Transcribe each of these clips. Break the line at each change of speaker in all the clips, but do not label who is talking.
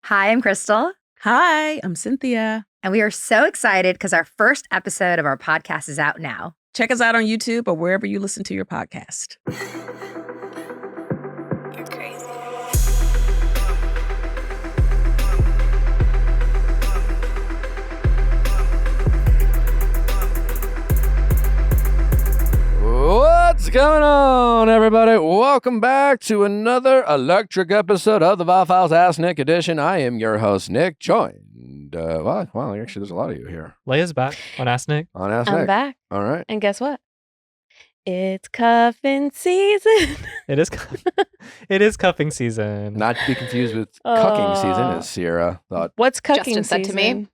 Hi, I'm Crystal.
Hi, I'm Cynthia.
And we are so excited because our first episode of our podcast is out now.
Check us out on YouTube or wherever you listen to your podcast.
You're crazy.
What's going on, everybody? Welcome back to another electric episode of the Viall Files Ask Nick edition. I am your host, Nick, joined. Well, actually, there's a lot of you here.
Leia's back on Ask Nick.
On Ask
I'm
Nick.
back.
All right.
And guess what? It's cuffing season.
It is it is cuffing season.
Not to be confused with cucking season, as Sierra thought.
What's cucking
Justin said to
season?
me.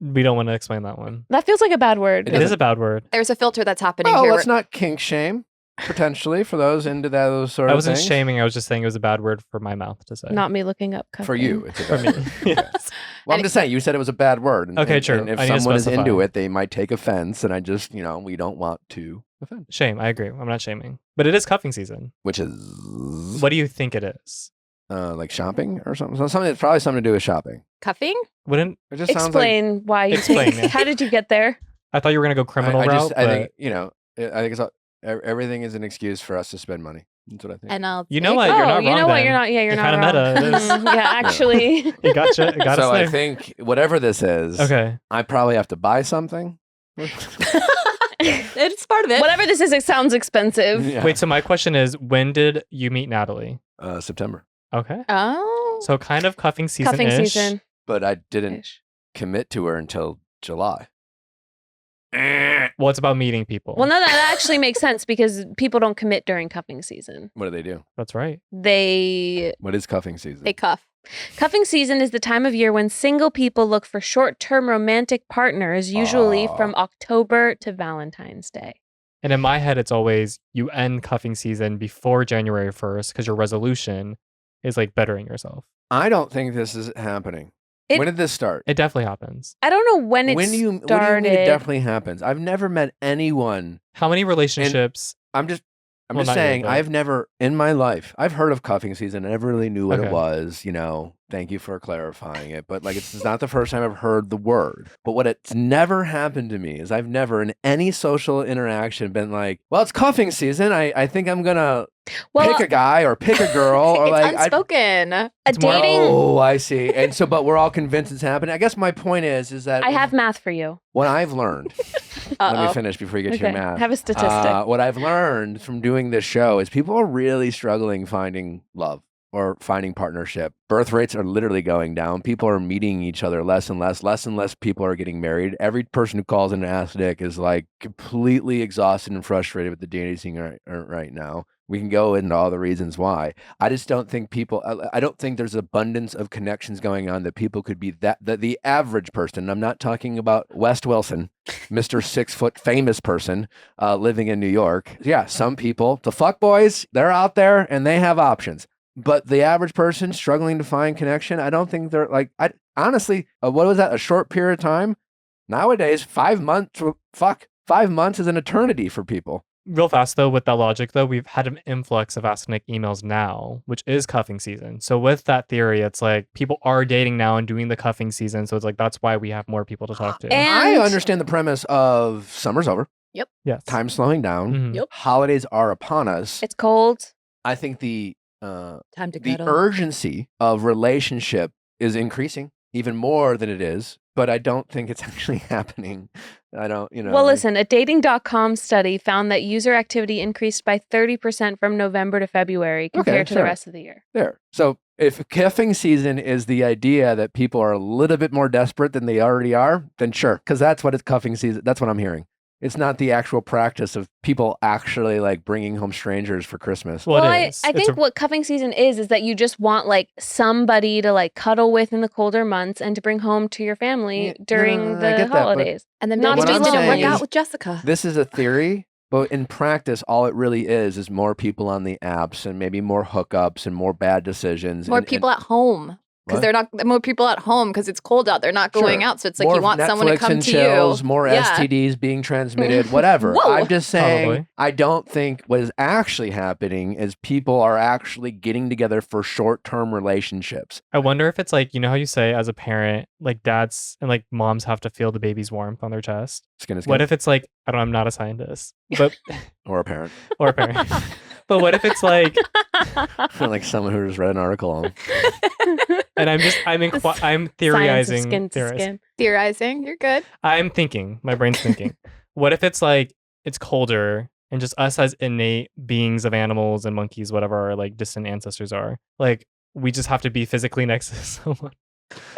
We don't want to explain that one.
That feels like a bad word.
It is a bad word.
There's a filter that's happening
Oh,
here.
let's not kink shame, potentially, for those into those sort
I
of
wasn't
things.
shaming. I was just saying it was a bad word for my mouth to say.
Not me looking up cuffing.
For you, it's a
for
bad
me.
word.
Yes.
Well, I'm just saying, you said it was a bad word. And,
Okay,
and-
true.
And if
I need to
someone is
specify.
into it, they might take offense. And I just, we don't want to offend.
Shame. I agree. I'm not shaming. But it is cuffing season.
Which is
What do you think it is?
like shopping or something. So something that's probably something to do with shopping.
Cuffing?
Wouldn't
It just sounds like
Explain why you
Explain,
think.
yeah.
How did you get there?
I thought you were gonna go criminal
I
route.
I
but
think I think it's everything is an excuse for us to spend money. That's what I think.
And I'll
You know what? You're not
you
wrong
know what?
then.
You're not. Yeah, you're
It
not
kinda
wrong.
meta, it is.
Yeah, actually.
you gotcha. Got
so
us
I
there.
think whatever this is,
Okay.
I probably have to buy something.
it's part of it.
Whatever this is, it sounds expensive.
Yeah.
Wait. So my question is, when did you meet Natalie?
September,
Okay.
Oh.
So kind of cuffing season.
Cuffing season.
but I didn't commit to her until July.
Well, it's about meeting people.
Well, no, that actually makes sense because people don't commit during cuffing season.
What do they do?
That's right.
What is cuffing season?
They cuff.
Cuffing season is the time of year when single people look for short-term romantic partners, usually from October to Valentine's Day.
And in my head, it's always you end cuffing season before January 1st because your resolution is like bettering yourself.
I don't think this is happening. When did this start?
It definitely happens.
I don't know when it
What do you
started.
mean it definitely happens? I've never met anyone.
How many relationships?
I'm just
Well, not you,
saying,
but-
I've never in my life, I've heard of cuffing season. I never really knew what
Okay.
it was. Thank you for clarifying it. But it's not the first time I've heard the word. But what it's never happened to me is I've never in any social interaction been like, well, it's cuffing season. I think I'm going to pick a guy or pick a girl. Or
It's
like,
unspoken.
a
It's more-
dating.
oh, I see. And so, but we're all convinced it's happening. I guess my point is that
I have math for you.
what I've learned, let me
Uh-oh.
finish before you get to your
Okay,
math.
have a statistic.
What I've learned from doing this show is people are really struggling finding love or finding partnership. Birth rates are literally going down. People are meeting each other less and less people are getting married. Every person who calls in to ask Nick is like completely exhausted and frustrated with the dating scene right now. We can go into all the reasons why. I just don't think I don't think there's abundance of connections going on that people could be the average person. I'm not talking about West Wilson, Mr. 6 foot famous person living in New York. Yeah, some people, the fuck boys, they're out there and they have options. But the average person struggling to find connection, I don't think they're honestly, what was that? A short period of time? Nowadays, 5 months, 5 months is an eternity for people.
Real fast though, with that logic though, we've had an influx of Ask Nick emails now, which is cuffing season. So with that theory, it's like people are dating now and doing the cuffing season. So it's like that's why we have more people to talk to.
And
I understand the premise of summer's over,
Yes.
time slowing down,
Mhm.
Yep.
holidays are upon us.
it's cold.
I think the
Time to
the
cuddle.
urgency of relationship is increasing even more than it is, but I don't think it's actually happening. I don't,
Well, listen, a dating.com study found that user activity increased by 30% from November to February compared to
sure.
the rest of the year.
There. So if cuffing season is the idea that people are a little bit more desperate than they already are, then sure, because that's what it's cuffing season. That's what I'm hearing. It's not the actual practice of people actually like bringing home strangers for Christmas.
Well,
Well,
it is.
I think what cuffing season is that you just want like somebody to like cuddle with in the colder months and to bring home to your family
Yeah,
during
I
the
get that, but-
holidays.
And then
Not
maybe
to
it
be
didn't work
saying
out
is-
with Jessica.
This is a theory, but in practice, all it really is more people on the apps and maybe more hookups and more bad decisions.
More
and-
people at home. because they're not more people at home because it's cold out. They're not going out, so it's like
more
you want someone to
Netflix
come
and
to
chills,
you.
more STDs being transmitted, whatever.
Whoa.
I'm just saying,
Probably.
I don't think what is actually happening is people are actually getting together for short-term relationships.
I wonder if it's like, you know how you say as a parent, like dads and like moms have to feel the baby's warmth on their chest?
Skin to skin.
What if it's like, I don't know, I'm not a scientist, but
Or a parent.
or a parent. But what if it's like,
Like someone who just read an article on.
and I'm
Science
theorizing.
of skin to skin.
Theorizing, you're good.
I'm thinking, my brain's thinking, what if it's like, it's colder and just us as innate beings of animals and monkeys, whatever our like distant ancestors are, like we just have to be physically next to someone.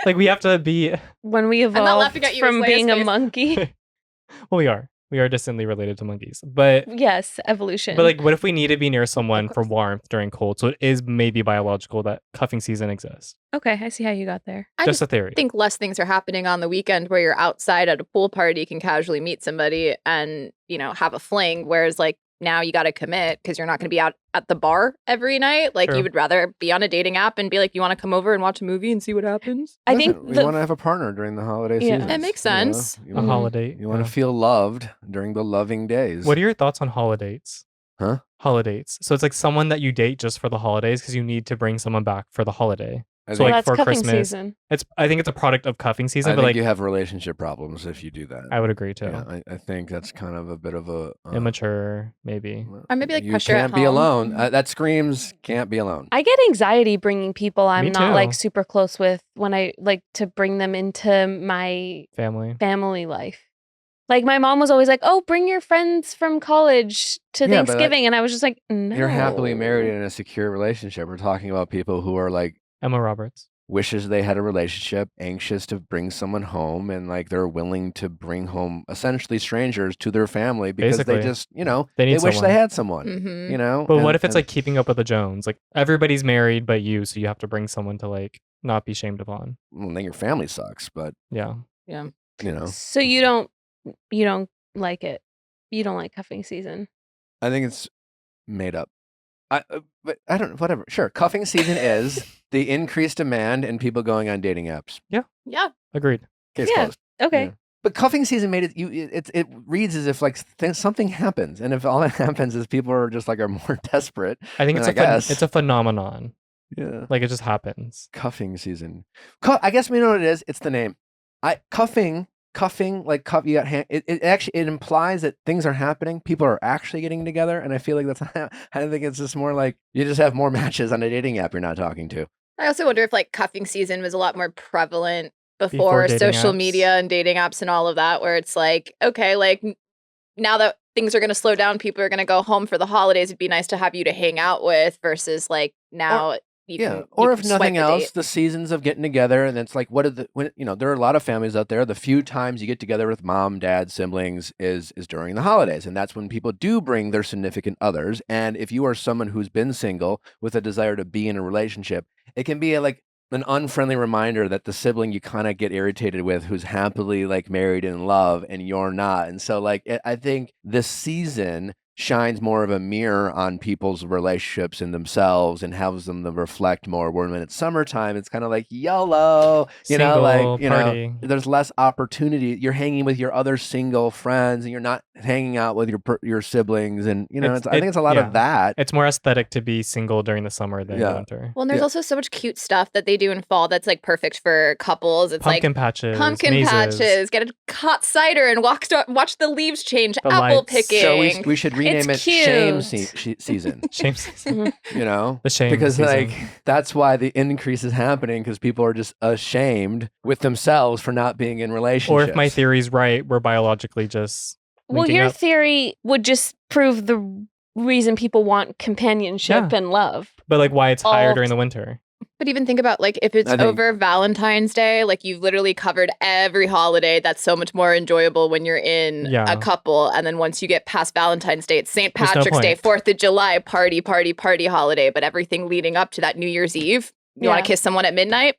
Like we have to be,
When we
not
evolved
laughing at you,
from
it's
being a
Leia's face.
monkey.
well, we are distantly related to monkeys, but
Yes, evolution.
But like, what if we need to be near someone for warmth during cold? So it is maybe biological that cuffing season exists.
Okay, I see how you got there.
I
Just a theory.
I think less things are happening on the weekend where you're outside at a pool party, can casually meet somebody and, have a fling. Whereas like now you got to commit because you're not going to be out at the bar every night. Like
True.
you would rather be on a dating app and be like, you want to come over and watch a movie and see what happens?
I
Listen,
think
we want to have a partner during the holiday
Yeah.
season.
It makes sense.
You,
A
know,
holiday.
you want
yeah.
to feel loved during the loving days.
What are your thoughts on holidays?
Huh?
Holidays. So it's like someone that you date just for the holidays because you need to bring someone back for the holiday.
I
So
think,
like
that's
for
cuffing
Christmas,
season.
I think it's a product of cuffing season,
I
but
think
like
you have relationship problems if you do that.
I would agree too.
Yeah, I think that's kind of a bit of a
Immature, maybe.
Or maybe like
you
pressure
can't
at
be
home.
alone. That screams can't be alone.
I get anxiety bringing people I'm
Me
not like
too.
super close with when I like to bring them into my
Family.
family life. Like my mom was always like, "Oh, bring your friends from college to
Yeah, but, like,
Thanksgiving," and I was just like, "No."
You're happily married in a secure relationship. We're talking about people who are like
Emma Roberts.
wishes they had a relationship, anxious to bring someone home, and like they're willing to bring home essentially strangers to their family because they
Basically.
just,
They
they
need
wish
someone.
they had someone,
Mhm.
But what
and-
if it's
and-
like keeping up with the Jones? Like everybody's married but you, so you have to bring someone to like not be shamed upon.
well, then your family sucks, but
Yeah.
So you don't like it. You don't like cuffing season.
I think it's made up. But I don't, whatever. Sure. Cuffing season is the increased demand and people going on dating apps.
Yeah.
Agreed.
Case
Yeah.
closed.
Okay.
Yeah. But cuffing season made it. It reads as if like something happens, and if all that happens is people are just like are more desperate.
I think
then
it's
I
a phenomenon.
Yeah.
Like it just happens.
Cuffing season. I guess we know what it is. It's the name. Cuffing. Like cuff. You got it actually it implies that things are happening. People are actually getting together, and I feel like that's. I think it's just more like you just have more matches on a dating app you're not talking to.
I also wonder if like cuffing season was a lot more prevalent
Before
before
dating
social
apps.
media and dating apps and all of that, where it's like, okay, like now that things are going to slow down, people are going to go home for the holidays. It'd be nice to have you to hang out with versus like now
Or
you
if
can
nothing
swipe a
else,
date.
the seasons of getting together, and it's like, there are a lot of families out there. The few times you get together with mom, dad, siblings is during the holidays, and that's when people do bring their significant others. And if you are someone who's been single with a desire to be in a relationship, it can be like an unfriendly reminder that the sibling you kind of get irritated with, who's happily like married in love, and you're not. And so, like, I think this season shines more of a mirror on people's relationships and themselves and helps them to reflect more. When it's summertime, it's kind of like YOLO,
Single party.
there's less opportunity. You're hanging with your other single friends and you're not hanging out with your siblings. And, I think it's a lot of that.
It's more aesthetic to be single during the summer than
Yeah.
winter.
Well, and there's
Yeah.
also so much cute stuff that they do in fall that's like perfect for couples. It's
Pumpkin
like
patches.
pumpkin
mazes.
patches, get a hot cider and watch the leaves change,
The
apple
lights.
picking.
So we should rename
It's
it Shame
cute.
Season,
Shame season.
The
shame
because
season.
like that's why the increase is happening because people are just ashamed with themselves for not being in relationships.
Or if my theory's right, we're biologically just
Well,
linking
your
up.
theory would just prove the reason people want companionship
Yeah.
and love.
But like why it's higher
all
during the winter.
But even think about like if it's
I think-
over Valentine's Day, like you've literally covered every holiday. That's so much more enjoyable when you're in
Yeah.
a couple. And then once you get past Valentine's Day, it's St.
There's no
Patrick's Day,
point.
4th of July, party holiday. But everything leading up to that New Year's Eve, you want
Yeah.
to kiss someone at midnight,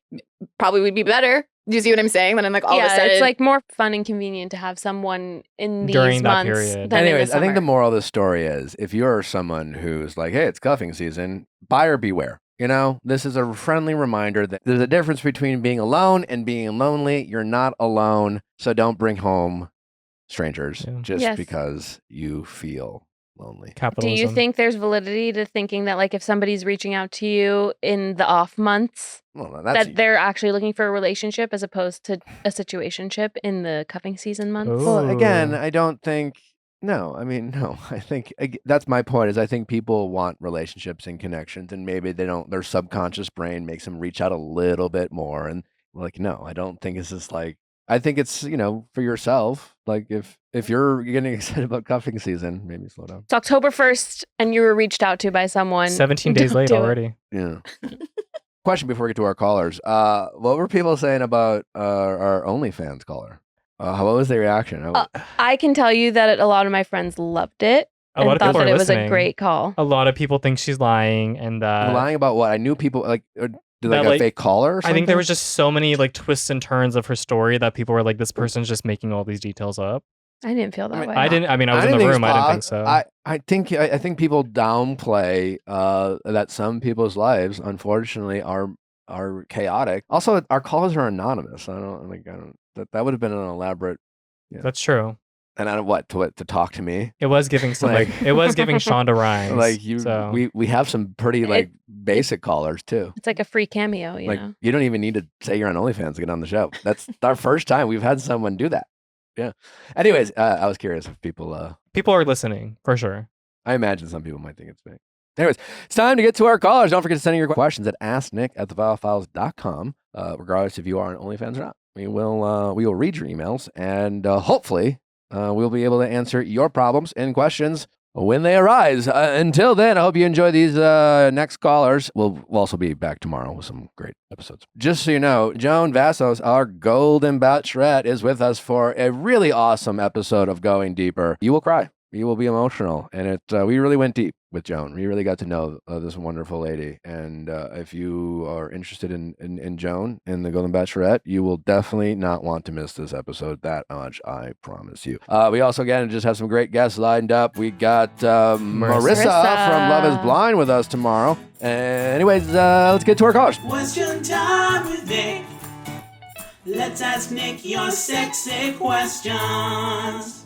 probably would be better. Do you see what I'm saying? Then I'm like, all of a sudden,
it's like more fun and convenient to have someone in these
During that
months
period.
than
Anyways,
in the
I think the
summer.
moral of the story is if you're someone who's like, hey, it's cuffing season, buyer beware. You know, this is a friendly reminder that there's a difference between being alone and being lonely. You're not alone, so don't bring home strangers just
Yes.
because you feel lonely.
Capitalism.
Do you think there's validity to thinking that, like, if somebody's reaching out to you in the off months,
Well,
that they're actually looking for a relationship as opposed to a situationship in the cuffing season months?
Well, again,
Ooh.
I don't think. No, I mean, no. I think that's my point. Is I think people want relationships and connections, and maybe they don't. Their subconscious brain makes them reach out a little bit more. And like, no, I don't think it's just like. I think it's for yourself. Like if you're getting excited about cuffing season, maybe slow down.
It's October 1st and you were reached out to by someone.
17 days
Don't
late
do it.
already.
Yeah. Question before we get to our callers. What were people saying about our OnlyFans caller? What was their reaction?
I can tell you that a lot of my friends loved it
A lot
and
of
thought
people
that
are
it was a
listening.
great call.
A lot of people think she's lying, and
lying about what? I knew people did
that,
a
like,
fake caller or
I
something?
think there was just so many like twists and turns of her story that people were like, "This person's just making all these details up."
I didn't feel that
mean,
way.
I didn't. I mean, I was in the
didn't
room.
think
I didn't
it's
think so.
I think people downplay that some people's lives, unfortunately, are chaotic. Also, our callers are anonymous. I don't. That would have been an elaborate. Yeah.
That's true.
And I don't what to talk to me.
It was giving some like it was giving Shonda Rhimes.
Like you,
So
we have some pretty basic callers too.
It's like a free cameo, you know?
You don't even need to say you're on OnlyFans to get on the show. That's our first time we've had someone do that. Yeah. Anyways, I was curious if people
are listening for sure.
I imagine some people might think it's fake. Anyways, it's time to get to our callers. Don't forget to send in your questions at asknick@theviallfiles.com. Regardless if you are on OnlyFans or not, we will read your emails and hopefully we'll be able to answer your problems and questions when they arise. Until then, I hope you enjoy these next callers. We'll also be back tomorrow with some great episodes. Just so you know, Joan Vassos, our golden bachelorette, is with us for a really awesome episode of Going Deeper. You will cry. You will be emotional. And we really went deep with Joan. We really got to know this wonderful lady. And if you are interested in Joan and the Golden Bachelorette, you will definitely not want to miss this episode. That much, I promise you. We also, again, just have some great guests lined up. We got Marissa from Love is Blind with us tomorrow. Anyways, let's get to our callers.
Question time with Nick. Let's ask Nick your sexy questions.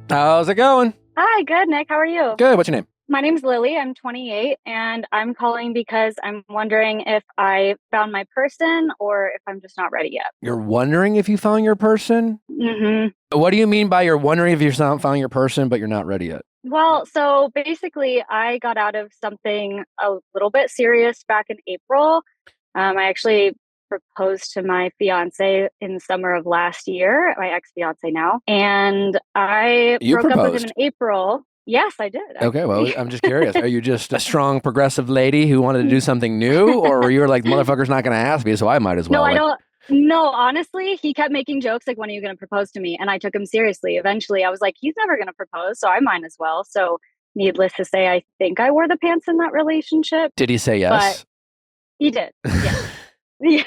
How's it going?
Hi, good, Nick. How are you?
Good. What's your name?
My name's Lily. I'm 28, and I'm calling because I'm wondering if I found my person or if I'm just not ready yet.
You're wondering if you found your person?
Mm-hmm.
What do you mean by you're wondering if you found your person, but you're not ready yet?
Well, so basically, I got out of something a little bit serious back in April. I actually proposed to my fiance in the summer of last year, my ex-fiance now, and I broke up with him in April. Yes, I did. Actually.
Okay, well, I'm just curious. Are you just a strong progressive lady who wanted to do something new, or were you like, motherfucker's not going to ask me, so I might as well?
No, I don't. No, honestly, he kept making jokes like, when are you going to propose to me? And I took him seriously. Eventually, I was like, he's never going to propose, so I might as well. So needless to say, I think I wore the pants in that relationship.
Did he say yes?
But he did. Yeah. Yeah.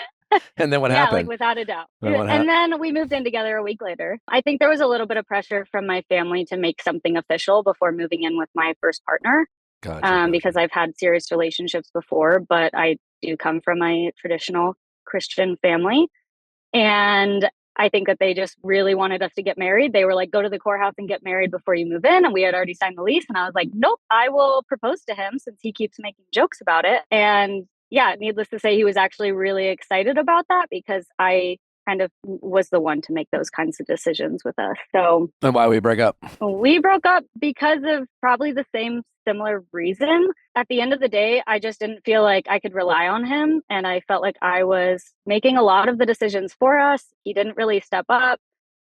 And then what
Yeah,
happened?
like without a doubt.
And
then we moved in together a week later. I think there was a little bit of pressure from my family to make something official before moving in with my first partner.
Gotcha.
Because I've had serious relationships before, but I do come from a traditional Christian family. And I think that they just really wanted us to get married. They were like, go to the courthouse and get married before you move in. And we had already signed the lease. And I was like, nope, I will propose to him since he keeps making jokes about it. And yeah, needless to say, he was actually really excited about that because I kind of was the one to make those kinds of decisions with us. So,
and why we break up?
We broke up because of probably the same similar reason. At the end of the day, I just didn't feel like I could rely on him. And I felt like I was making a lot of the decisions for us. He didn't really step up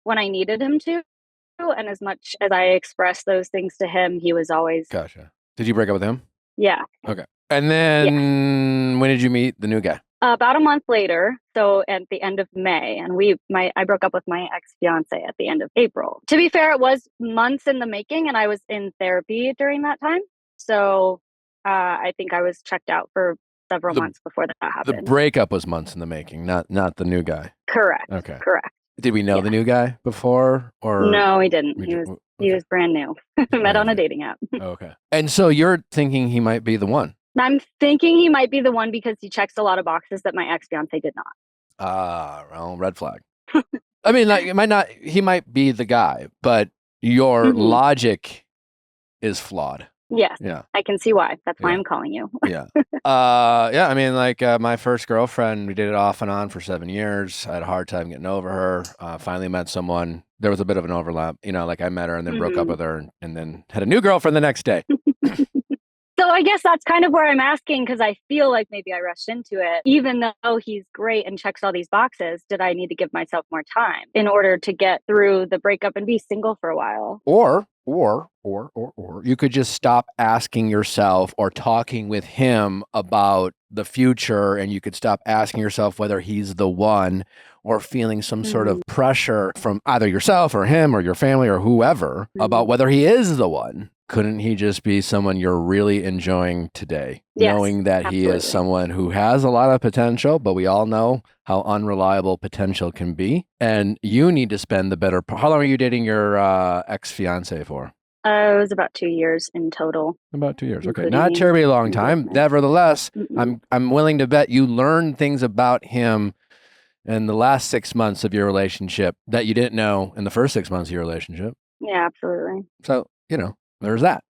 when I needed him to. And as much as I expressed those things to him, he was always...
Gotcha. Did you break up with him?
Yeah.
Okay. And then when did you meet the new guy?
About a month later, so at the end of May, and I broke up with my ex-fiance at the end of April. To be fair, it was months in the making, and I was in therapy during that time. So I think I was checked out for several months before that happened.
The breakup was months in the making, not the new guy.
Correct.
Okay.
Correct.
Did we know the new guy before, or
no? We didn't. He was brand new. Met on a dating app.
Okay. And so you're thinking he might be the one.
I'm thinking he might be the one because he checks a lot of boxes that my ex-fiance did not.
Well, red flag. I mean, like, he might be the guy, but your logic is flawed.
Yes.
Yeah.
I can see why. That's why
Yeah.
I'm calling you.
Yeah. Yeah. I mean, like, my first girlfriend, we did it off and on for 7 years. I had a hard time getting over her. Finally met someone. There was a bit of an overlap. You know, like I met her and then broke up with her and then had a new girlfriend the next day.
So I guess that's kind of where I'm asking, because I feel like maybe I rushed into it. Even though he's great and checks all these boxes, did I need to give myself more time in order to get through the breakup and be single for a while?
Or you could just stop asking yourself or talking with him about the future, and you could stop asking yourself whether he's the one, or feeling some sort of pressure from either yourself or him or your family or whoever about whether he is the one. Couldn't he just be someone you're really enjoying today?
Yes,
knowing that he is someone who has a lot of potential, but we all know how unreliable potential can be. And you need to spend the better part. How long are you dating your ex-fiance for?
It was about 2 years in total.
About 2 years. Okay.
including
Not terribly long time.
engagement.
Nevertheless, I'm willing to bet you learned things about him in the last 6 months of your relationship that you didn't know in the first 6 months of your relationship.
Yeah, absolutely.
So, there's that.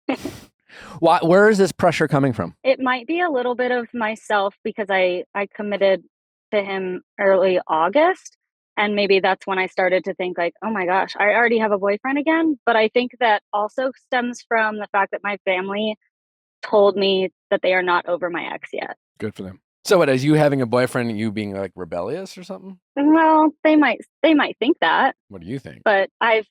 Where is this pressure coming from?
It might be a little bit of myself because I committed to him early August. And maybe that's when I started to think like, oh my gosh, I already have a boyfriend again. But I think that also stems from the fact that my family told me that they are not over my ex yet.
Good for them. So what, is you having a boyfriend and you being like rebellious or something?
Well, they might think that.
What do you think?
But I've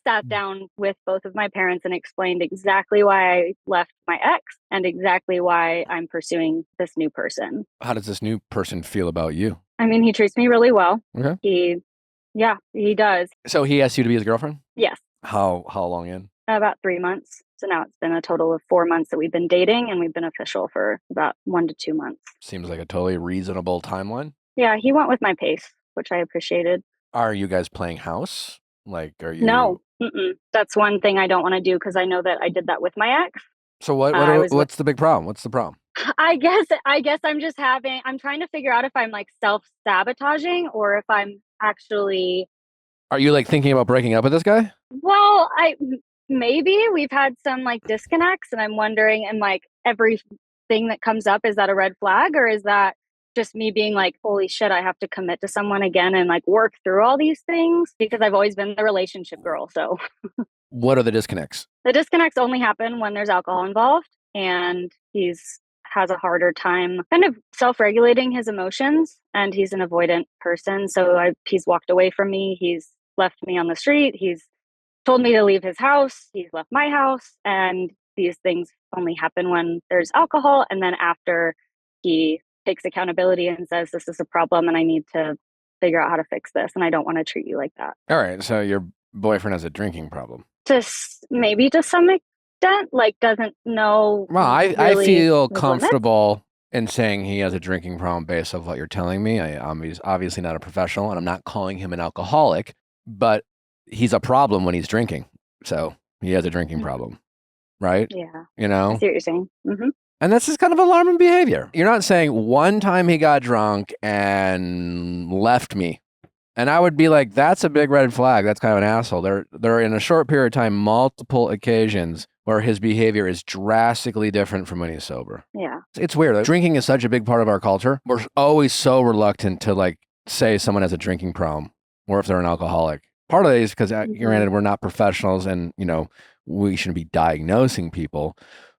sat down with both of my parents and explained exactly why I left my ex and exactly why I'm pursuing this new person.
How does this new person feel about you?
I mean, he treats me really well.
Okay.
He does.
So he asked you to be his girlfriend?
Yes.
How long in?
About 3 months. So now it's been a total of 4 months that we've been dating, and we've been official for about 1 to 2 months.
Seems like a totally reasonable timeline.
Yeah, he went with my pace, which I appreciated.
Are you guys playing house? Like, are you?
No. That's one thing I don't want to do because I know that I did that with my ex.
So what's the big problem? What's the problem?
I guess I'm trying to figure out if I'm like self-sabotaging or if I'm actually.
Are you like thinking about breaking up with this guy?
Well, maybe we've had some like disconnects, and I'm wondering, and like everything that comes up, is that a red flag, or is that just me being like, holy shit, I have to commit to someone again and like work through all these things, because I've always been the relationship girl. So
what are the disconnects?
The disconnects only happen when there's alcohol involved, and has a harder time kind of self-regulating his emotions, and he's an avoidant person. So he's walked away from me. He's left me on the street. He's told me to leave his house. He's left my house. And these things only happen when there's alcohol. And then after he takes accountability and says, this is a problem and I need to figure out how to fix this. And I don't want to treat you like that.
All right. So your boyfriend has a drinking problem.
Maybe to some extent, like doesn't know.
Well, I
really
feel
his
comfortable in saying he has a drinking problem based off what you're telling me. He's obviously not a professional, and I'm not calling him an alcoholic, but he's a problem when he's drinking. So he has a drinking problem, right?
Yeah.
You know?
I see what you're saying.
And this is kind of alarming behavior. You're not saying one time he got drunk and left me. And I would be like, that's a big red flag. That's kind of an asshole. There are in a short period of time, multiple occasions where his behavior is drastically different from when he's sober.
Yeah.
It's weird. Like, drinking is such a big part of our culture. We're always so reluctant to like say someone has a drinking problem or if they're an alcoholic. Part of it is because, granted, we're not professionals and, we shouldn't be diagnosing people.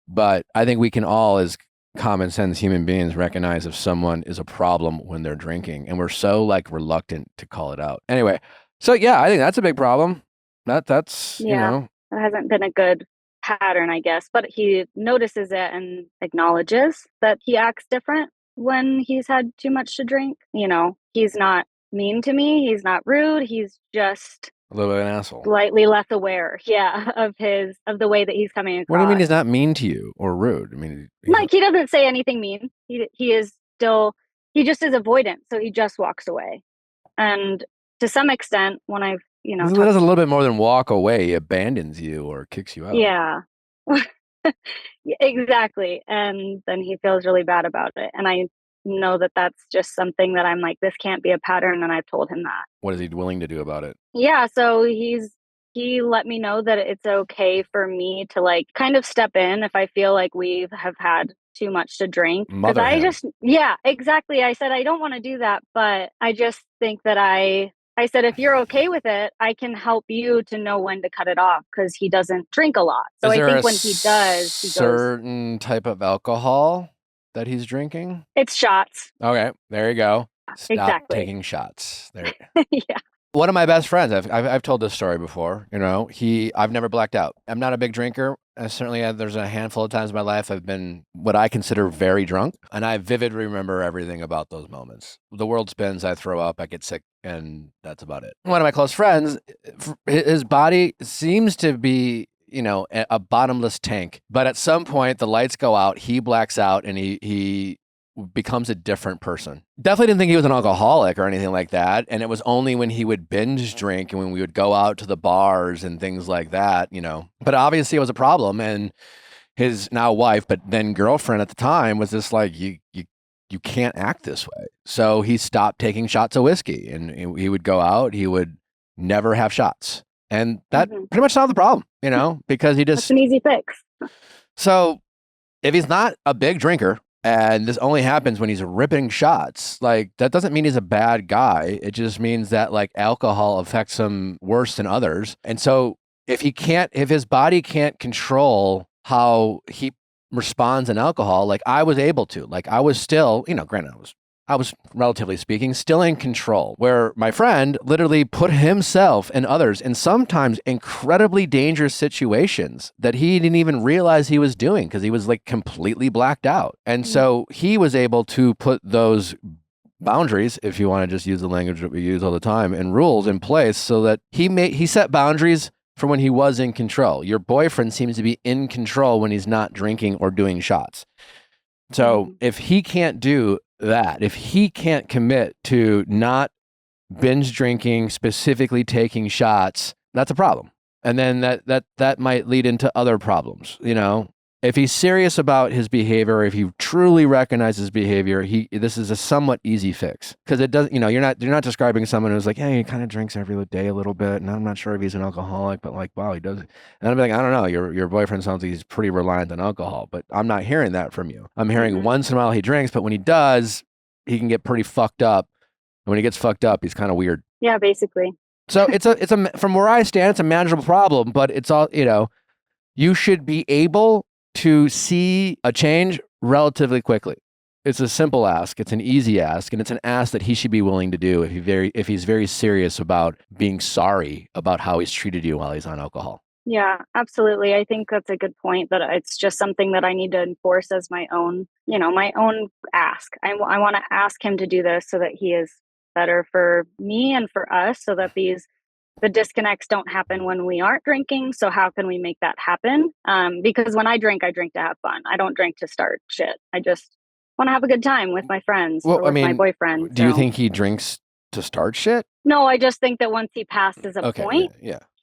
But I think we can all, as common sense human beings, recognize if someone is a problem when they're drinking. And we're so like reluctant to call it out. Anyway, so yeah, I think that's a big problem. That's,
It hasn't been a good pattern, I guess. But he notices it and acknowledges that he acts different when he's had too much to drink. He's not mean to me. He's not rude. He's just
a little bit of an asshole.
Slightly less aware, of the way that he's coming across.
What do you mean he's not mean to you or rude? I mean,
he doesn't say anything mean. He is still, he just is avoidant, so he just walks away. And to some extent, when I've
he does a little bit more than walk away. He abandons you or kicks you out.
Yeah. Exactly. And then he feels really bad about it. And I know that that's just something that I'm like, this can't be a pattern. And I've told him that.
What is he willing to do about it?
Yeah. So he let me know that it's okay for me to like kind of step in if I feel like we have had too much to drink. Because
Mother him.
yeah, exactly. I said, I don't want to do that. But I just think that I said, if you're okay with it, I can help you to know when to cut it off because he doesn't drink a lot. So
Is
I
there
think
a
when he does, he goes,
certain type of alcohol that he's drinking?
it's shots.
Okay, there you go. Stop
Exactly.
taking shots. There.
Yeah.
One of my best friends, I've told this story before. You know, I've never blacked out. I'm not a big drinker. Certainly, there's a handful of times in my life I've been what I consider very drunk, and I vividly remember everything about those moments. The world spins, I throw up, I get sick, and that's about it. One of my close friends, his body seems to be, you know, a bottomless tank, but at some point the lights go out, he blacks out, and he becomes a different person. Definitely didn't think he was an alcoholic or anything like that. And it was only when he would binge drink and when we would go out to the bars and things like that, you know. But obviously it was a problem. And his now wife, but then girlfriend at the time was just like, you can't act this way. So he stopped taking shots of whiskey and he would go out, he would never have shots. And that pretty much solved the problem, you know, because he just...
That's an easy fix.
So if he's not a big drinker, and this only happens when he's ripping shots, like that doesn't mean he's a bad guy. It just means that like alcohol affects him worse than others. And so if his body can't control how he responds in alcohol, like I was able to, like I was still, you know, granted I was relatively speaking, still in control, where my friend literally put himself and others in sometimes incredibly dangerous situations that he didn't even realize he was doing because he was like completely blacked out. And so he was able to put those boundaries, if you want to just use the language that we use all the time, and rules in place so that he set boundaries for when he was in control. Your boyfriend seems to be in control when he's not drinking or doing shots. So if he can't do that, if he can't commit to not binge drinking, specifically taking shots, that's a problem. And then that might lead into other problems, you know. If he's serious about his behavior, if he truly recognizes his behavior, this is a somewhat easy fix because it doesn't, you know, you're not describing someone who's like, hey, he kind of drinks every day a little bit, and I'm not sure if he's an alcoholic, but like, wow, he does. And I'm like, I don't know, your boyfriend sounds like he's pretty reliant on alcohol, but I'm not hearing that from you. I'm hearing once in a while he drinks, but when he does, he can get pretty fucked up. And when he gets fucked up, he's kind of weird. Yeah,
basically.
So it's a from where I stand, it's a manageable problem, but it's all, you know, you should be able to see a change relatively quickly. It's a simple ask. It's an easy ask, and it's an ask that he should be willing to do if he's very serious about being sorry about how he's treated you while he's on alcohol.
Yeah, absolutely. I think that's a good point, that it's just something that I need to enforce as my own, you know, my own ask. I want to ask him to do this so that he is better for me and for us, so that the disconnects don't happen when we aren't drinking. So how can we make that happen? Because when I drink to have fun. I don't drink to start shit. I just want to have a good time with my friends or with my boyfriend.
Do you think he drinks to start shit?
No, I just think that once he passes a point,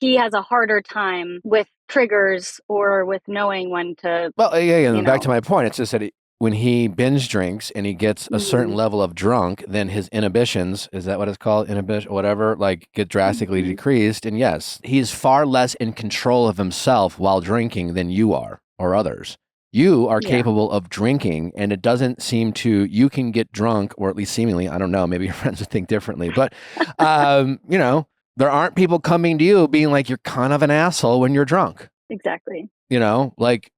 he has a harder time with triggers or with knowing when to.
Well, and back to my point, it's just that when he binge drinks and he gets a certain level of drunk, then his inhibitions, is that what it's called? Inhibition, whatever, like get drastically decreased. And yes, he's far less in control of himself while drinking than you are or others. You are capable of drinking, and it doesn't seem you can get drunk, or at least seemingly, I don't know, maybe your friends would think differently, but, you know, there aren't people coming to you being like, you're kind of an asshole when you're drunk.
Exactly.
You know, like,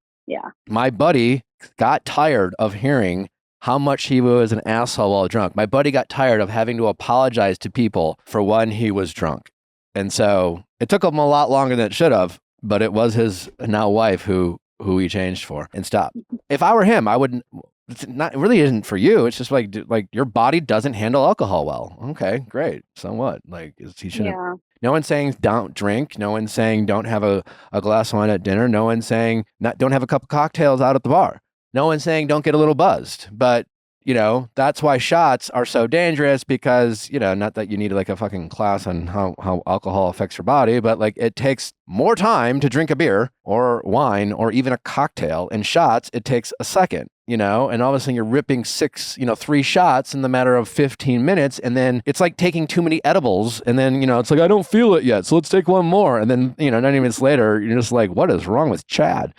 my buddy got tired of hearing how much he was an asshole while drunk. My buddy got tired of having to apologize to people for when he was drunk. And so it took him a lot longer than it should have, but it was his now wife who he changed for and stopped. If I were him, I wouldn't. It really isn't for you. It's just like your body doesn't handle alcohol well. Okay, great. So what? Like he shouldn't. Yeah. No one's saying don't drink. No one's saying don't have a glass of wine at dinner. No one's saying don't have a cup of cocktails out at the bar. No one's saying don't get a little buzzed. But that's why shots are so dangerous because, not that you need like a fucking class on how alcohol affects your body, but like it takes more time to drink a beer or wine or even a cocktail. In shots, it takes a second. And all of a sudden you're ripping 3 shots in the matter of 15 minutes. And then it's like taking too many edibles. And then, it's like, I don't feel it yet. So let's take one more. And then, 90 minutes later, you're just like, what is wrong with Chad?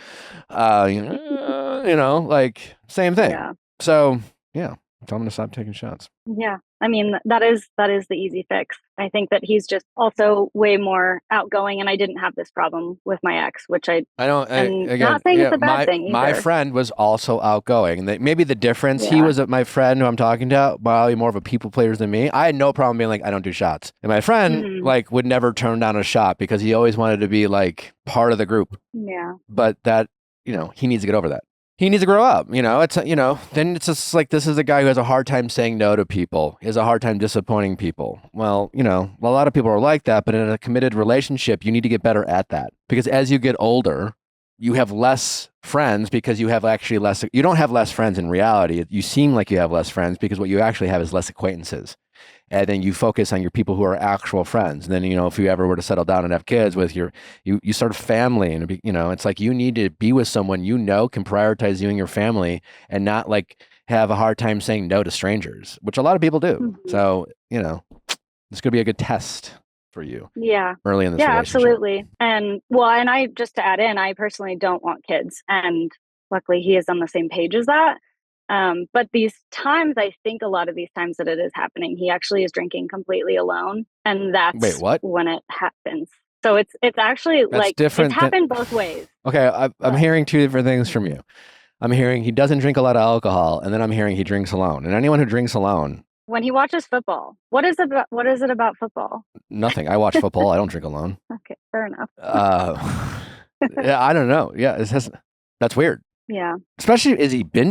Like same thing.
Yeah.
So yeah, tell him to stop taking shots.
Yeah. I mean, that is the easy fix. I think that he's just also way more outgoing, and I didn't have this problem with my ex, which I don't. Again, not saying it's a bad thing either.
My friend was also outgoing, and maybe the difference, he was my friend who I'm talking to, probably more of a people player than me. I had no problem being like, I don't do shots, and my friend like would never turn down a shot because he always wanted to be like part of the group.
Yeah.
But that, he needs to get over that. He needs to grow up, it's, then it's just like, this is a guy who has a hard time saying no to people. He has a hard time disappointing people. Well, a lot of people are like that, but in a committed relationship, you need to get better at that because as you get older, you have less friends because you have actually you don't have less friends in reality. You seem like you have less friends because what you actually have is less acquaintances. And then you focus on your people who are actual friends. And then, if you ever were to settle down and have kids with you start a family and, it's like you need to be with someone can prioritize you and your family and not like have a hard time saying no to strangers, which a lot of people do. Mm-hmm. So, this could be a good test for you.
Yeah.
Early in this relationship.
Yeah, absolutely. And I just to add in, I personally don't want kids. And luckily he is on the same page as that. But these times, I think a lot of these times that it is happening, he actually is drinking completely alone. And that's when it happens. So it's actually that's like different. It's happened both ways.
Okay. I'm hearing two different things from you. I'm hearing he doesn't drink a lot of alcohol. And then I'm hearing he drinks alone. And anyone who drinks alone.
When he watches football, what is it about football?
Nothing. I watch football. I don't drink alone.
Okay. Fair enough.
Yeah, I don't know. Yeah. That's weird.
Yeah.
Especially,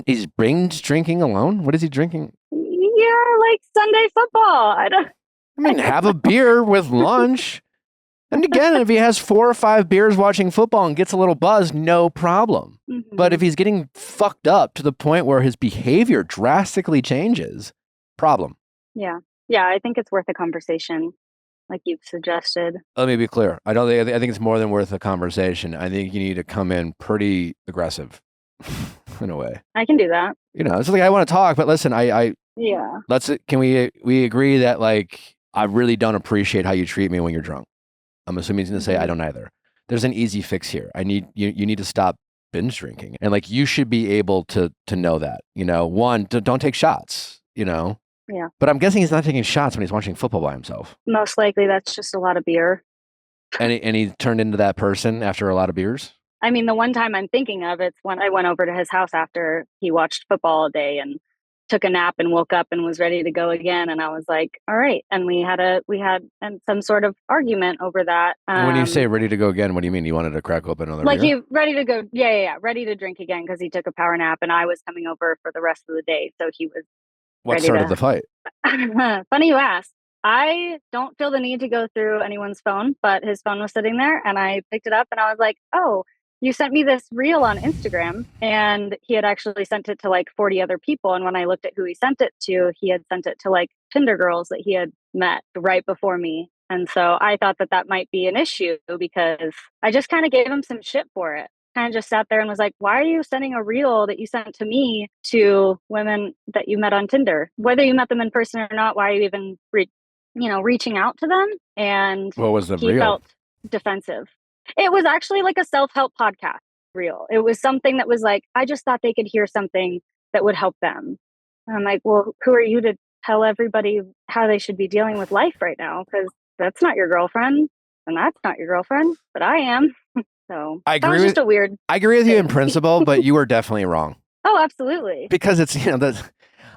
he's binge drinking alone? What is he drinking?
Yeah, like Sunday football. I
mean, have a beer with lunch. And again, if he has 4 or 5 beers watching football and gets a little buzzed, no problem. Mm-hmm. But if he's getting fucked up to the point where his behavior drastically changes, problem.
Yeah. Yeah, I think it's worth a conversation. Like you've suggested.
Let me be clear. I think it's more than worth a conversation. I think you need to come in pretty aggressive. In a way,
I can do that.
It's like I want to talk, but listen,
yeah.
Can we agree that like I really don't appreciate how you treat me when you're drunk? I'm assuming he's gonna say I don't either. There's an easy fix here. You need to stop binge drinking, and like you should be able to know that. One, don't take shots.
Yeah.
But I'm guessing he's not taking shots when he's watching football by himself.
Most likely, that's just a lot of beer.
And he turned into that person after a lot of beers.
I mean, the one time I'm thinking of, it's when I went over to his house after he watched football all day and took a nap and woke up and was ready to go again. And I was like, all right. And we had some sort of argument over that.
When you say ready to go again, what do you mean? You wanted to crack open another beer?
He ready to go. Yeah. Ready to drink again because he took a power nap and I was coming over for the rest of the day. So he was
What started the fight?
Funny you ask. I don't feel the need to go through anyone's phone, but his phone was sitting there and I picked it up and I was like, oh, you sent me this reel on Instagram, and he had actually sent it to like 40 other people. And when I looked at who he sent it to, he had sent it to like Tinder girls that he had met right before me. And so I thought that might be an issue because I just kind of gave him some shit for it. Kind of just sat there and was like, why are you sending a reel that you sent to me to women that you met on Tinder? Whether you met them in person or not, why are you even reaching out to them? And
what was the reel?
He felt defensive. It was actually like a self-help podcast reel. It was something that was like, I just thought they could hear something that would help them. And I'm like, well, who are you to tell everybody how they should be dealing with life right now? Because that's not your girlfriend and that's not your girlfriend, but I am. So
I agree.
Just a weird.
I agree with you in principle, but you were definitely wrong.
Oh, absolutely.
Because it's,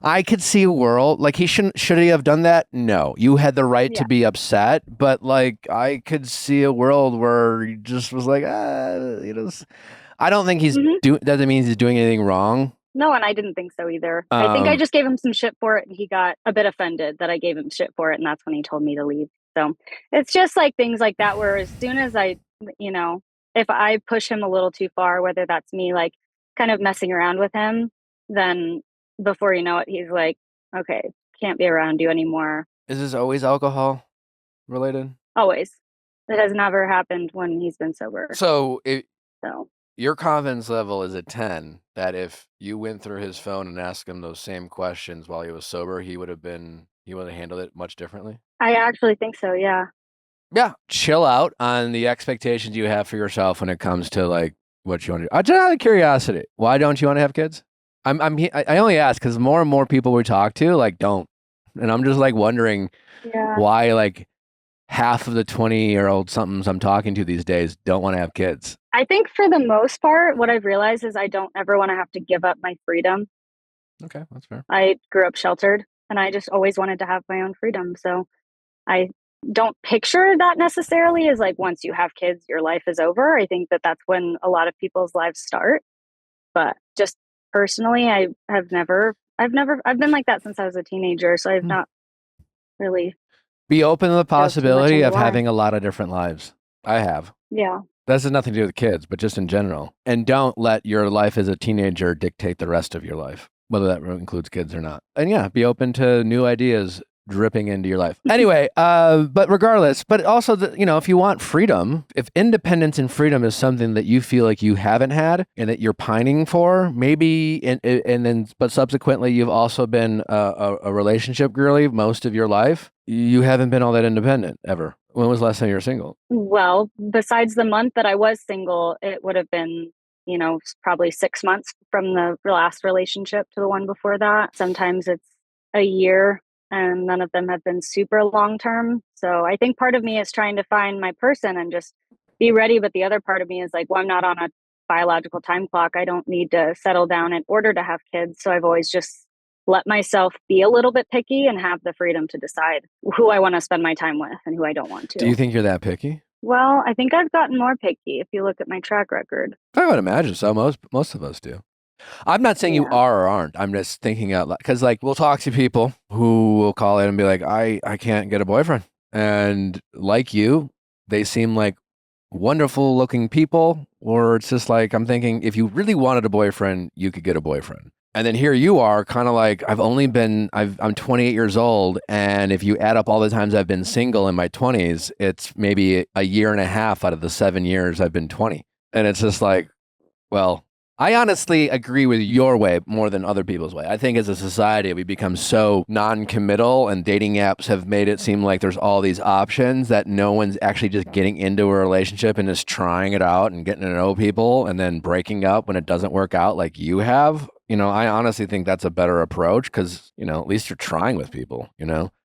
I could see a world like should he have done that? No, you had the right to be upset, but like I could see a world where he just was like, I don't think he's doesn't mean he's doing anything wrong.
No, and I didn't think so either. I think I just gave him some shit for it, and he got a bit offended that I gave him shit for it, and that's when he told me to leave. So it's just like things like that, where as soon as I, if I push him a little too far, whether that's me like kind of messing around with him, then before you know it, he's like, okay, can't be around you anymore.
Is this always alcohol related?
Always. It has never happened when he's been sober.
So
So
your confidence level is a 10 that if you went through his phone and asked him those same questions while he was sober, he would have handled it much differently?
I actually think so, yeah.
Yeah. Chill out on the expectations you have for yourself when it comes to like what you want to do. Just out of curiosity, why don't you want to have kids? I only ask because more and more people we talk to like don't. And I'm just like wondering why like half of the 20-year-old somethings I'm talking to these days don't want to have kids.
I think for the most part, what I've realized is I don't ever want to have to give up my freedom.
Okay, that's fair.
I grew up sheltered and I just always wanted to have my own freedom. So I don't picture that necessarily as like once you have kids, your life is over. I think that that's when a lot of people's lives start. But just personally, I've been like that since I was a teenager. So I've not really.
Be open to the possibility of
why.
having a lot of different lives. I have.
Yeah.
That has nothing to do with kids, but just in general. And don't let your life as a teenager dictate the rest of your life, whether that includes kids or not. And yeah, be open to new ideas dripping into your life. Anyway, but regardless, but also, if you want freedom, if independence and freedom is something that you feel like you haven't had and that you're pining for, maybe, but subsequently you've also been a relationship girly most of your life, you haven't been all that independent ever. When was the last time you were single?
Well, besides the month that I was single, it would have been, probably 6 months from the last relationship to the one before that. Sometimes it's a year, and none of them have been super long term. So I think part of me is trying to find my person and just be ready. But the other part of me is like, well, I'm not on a biological time clock. I don't need to settle down in order to have kids. So I've always just let myself be a little bit picky and have the freedom to decide who I want to spend my time with and who I don't want to.
Do you think you're that picky?
Well, I think I've gotten more picky if you look at my track record.
I would imagine so. Most of us do. I'm not saying you are or aren't. I'm just thinking out loud. Because like we'll talk to people who will call in and be like, I can't get a boyfriend. And like you, they seem like wonderful looking people. Or it's just like, I'm thinking if you really wanted a boyfriend, you could get a boyfriend. And then here you are kind of like, I'm 28 years old. And if you add up all the times I've been single in my 20s, it's maybe a year and a half out of the 7 years I've been 20. And it's just like, well, I honestly agree with your way more than other people's way. I think as a society, we become so non-committal and dating apps have made it seem like there's all these options that no one's actually just getting into a relationship and just trying it out and getting to know people and then breaking up when it doesn't work out like you have. I honestly think that's a better approach because, at least you're trying with people,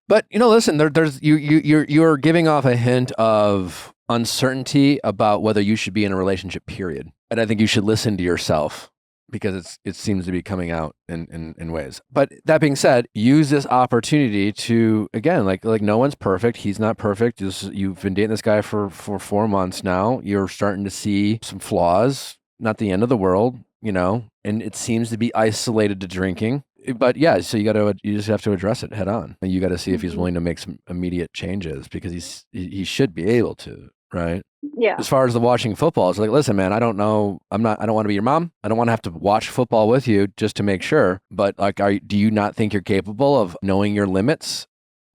But, listen, you're giving off a hint of uncertainty about whether you should be in a relationship, period. And I think you should listen to yourself because it seems to be coming out in ways. But that being said, use this opportunity to, again, like no one's perfect. He's not perfect. You've been dating this guy for 4 months now. You're starting to see some flaws, not the end of the world, and it seems to be isolated to drinking. But yeah, so you just have to address it head on. And you got to see if he's willing to make some immediate changes because he should be able to, right?
Yeah.
As far as the watching football, it's like, listen, man, I don't know. I don't want to be your mom. I don't want to have to watch football with you just to make sure. But like, do you not think you're capable of knowing your limits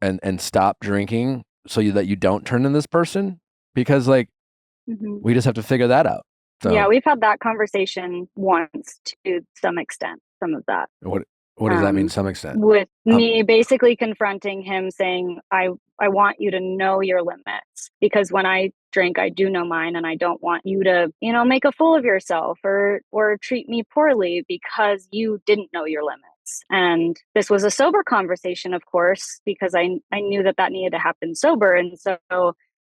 and stop drinking so that you don't turn into this person? Because like, we just have to figure that out. So,
yeah, we've had that conversation once to some extent, some of that.
What does that mean, some extent?
With me basically confronting him saying, I want you to know your limits because when I drink, I do know mine and I don't want you to, make a fool of yourself or treat me poorly because you didn't know your limits. And this was a sober conversation, of course, because I knew that needed to happen sober. And so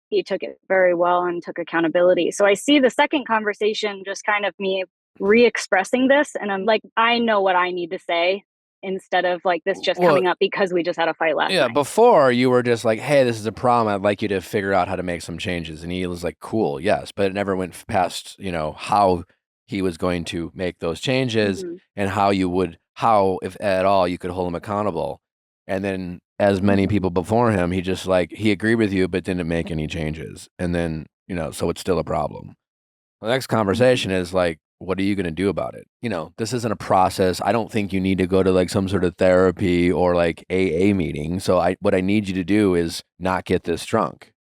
he took it very well and took accountability. So I see the second conversation just kind of me re-expressing this. And I'm like, I know what I need to say instead of like this just coming up because we just had a fight last night.
Yeah, before you were just like, hey, this is a problem. I'd like you to figure out how to make some changes. And he was like, cool, yes. But it never went past, how he was going to make those changes and how, if at all, you could hold him accountable. And then as many people before him, he just he agreed with you, but didn't make any changes. And then, so it's still a problem. The next conversation is like, what are you going to do about it? This isn't a process. I don't think you need to go to like some sort of therapy or like AA meeting. So what I need you to do is not get this drunk.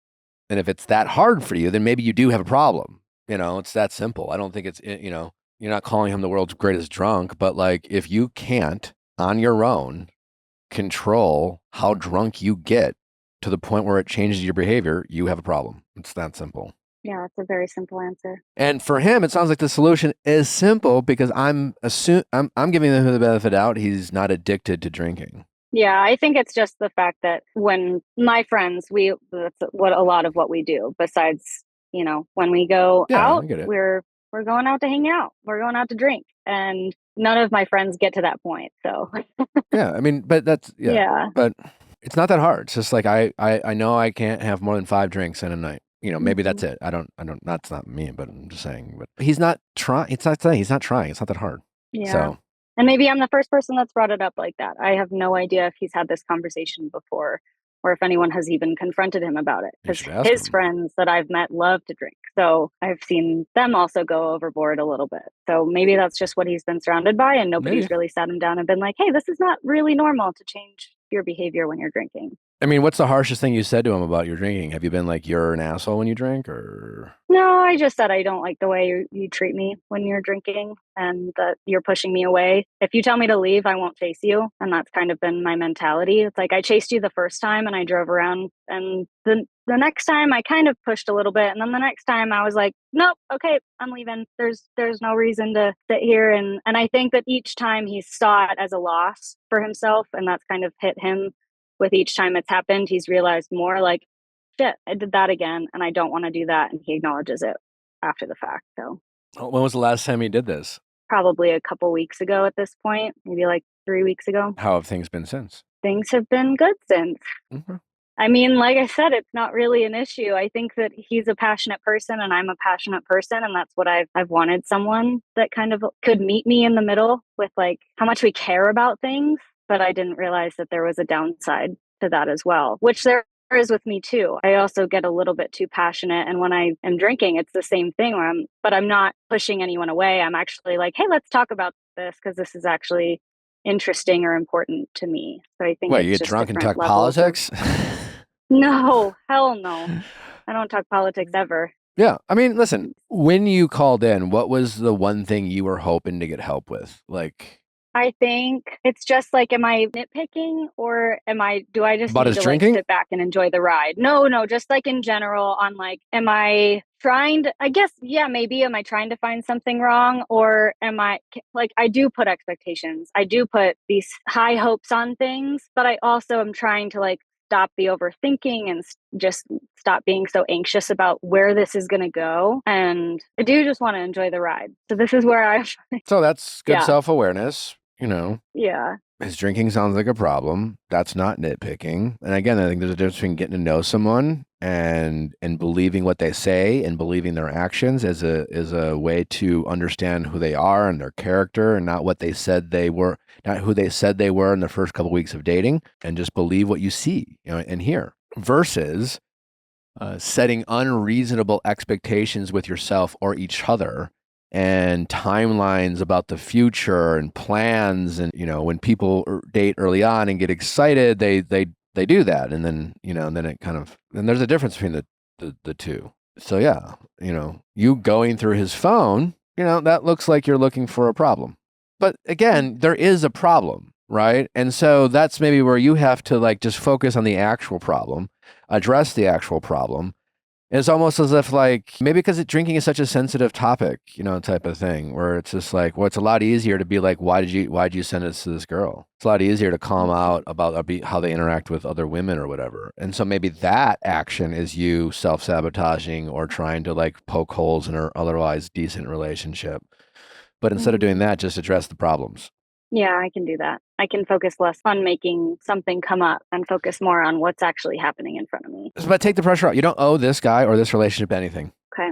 And if it's that hard for you, then maybe you do have a problem. It's that simple. I don't think it's, you're not calling him the world's greatest drunk, but like if you can't on your own control how drunk you get to the point where it changes your behavior, you have a problem. It's that simple.
Yeah, it's a very simple answer.
And for him, it sounds like the solution is simple because I'm giving him the benefit out. He's not addicted to drinking.
Yeah, I think it's just the fact that when my friends, that's what a lot of what we do. Besides, when we go out, we're going out to hang out. We're going out to drink, and none of my friends get to that point. So
yeah, I mean, but that's but it's not that hard. It's just like I know I can't have more than 5 drinks in a night. Maybe that's it. I don't, that's not me, but I'm just saying, but he's not trying. He's not trying. It's not that hard.
Yeah.
So,
and maybe I'm the first person that's brought it up like that. I have no idea if he's had this conversation before or if anyone has even confronted him about it. Because his friends that I've met love to drink. So I've seen them also go overboard a little bit. So maybe that's just what he's been surrounded by, and nobody's really sat him down and been like, hey, this is not really normal to change your behavior when you're drinking.
I mean, what's the harshest thing you said to him about your drinking? Have you been like, you're an asshole when you drink, or?
No, I just said I don't like the way you treat me when you're drinking and that you're pushing me away. If you tell me to leave, I won't chase you. And that's kind of been my mentality. It's like I chased you the first time and I drove around, and the next time I kind of pushed a little bit. And then the next time I was like, nope, okay, I'm leaving. There's no reason to sit here. And I think that each time he saw it as a loss for himself, and that's kind of hit him with each time it's happened. He's realized more like, shit, I did that again and I don't want to do that. And he acknowledges it after the fact. So
when was the last time he did this?
Probably a couple weeks ago at this point, maybe like 3 weeks ago.
How have things been since?
Things have been good since.
Mm-hmm.
I mean, like I said, it's not really an issue. I think that he's a passionate person and I'm a passionate person. And that's what I've wanted, someone that kind of could meet me in the middle with like how much we care about things. But I didn't realize that there was a downside to that as well, which there is with me too. I also get a little bit too passionate. And when I am drinking, it's the same thing where I'm not pushing anyone away. I'm actually like, hey, let's talk about this because this is actually interesting or important to me. So I think
you get drunk and talk politics?
No, hell no. I don't talk politics ever.
Yeah. I mean, listen, when you called in, what was the one thing you were hoping to get help with? Like,
I think it's just like, am I nitpicking or do I just
about
need
his
to
drinking?
Like sit back and enjoy the ride? No, just like in general on like, am I trying to, I guess, yeah, maybe am I trying to find something wrong, or am I like, I do put expectations. I do put these high hopes on things, but I also am trying to like stop the overthinking and just stop being so anxious about where this is going to go. And I do just want to enjoy the ride. So this is where
So that's good self-awareness,
Yeah.
His drinking sounds like a problem. That's not nitpicking. And again, I think there's a difference between getting to know someone and believing what they say and believing their actions as a way to understand who they are and their character, and not what they said they were, not who they said they were in the first couple of weeks of dating, and just believe what you see, and hear, versus setting unreasonable expectations with yourself or each other, and timelines about the future and plans. And, when people date early on and get excited, they do that. And then, then it kind of, and there's a difference between the two. So yeah, you going through his phone, that looks like you're looking for a problem. But again, there is a problem, right? And so that's maybe where you have to like just focus on the actual problem, address the actual problem. It's almost as if like, maybe because drinking is such a sensitive topic, type of thing, where it's just like, well, it's a lot easier to be like, why'd you send this to this girl? It's a lot easier to calm out about how they interact with other women or whatever. And so maybe that action is you self-sabotaging or trying to like poke holes in her otherwise decent relationship. But instead of doing that, just address the problems.
Yeah, I can do that. I can focus less on making something come up and focus more on what's actually happening in front of me.
But take the pressure out. You don't owe this guy or this relationship anything.
Okay.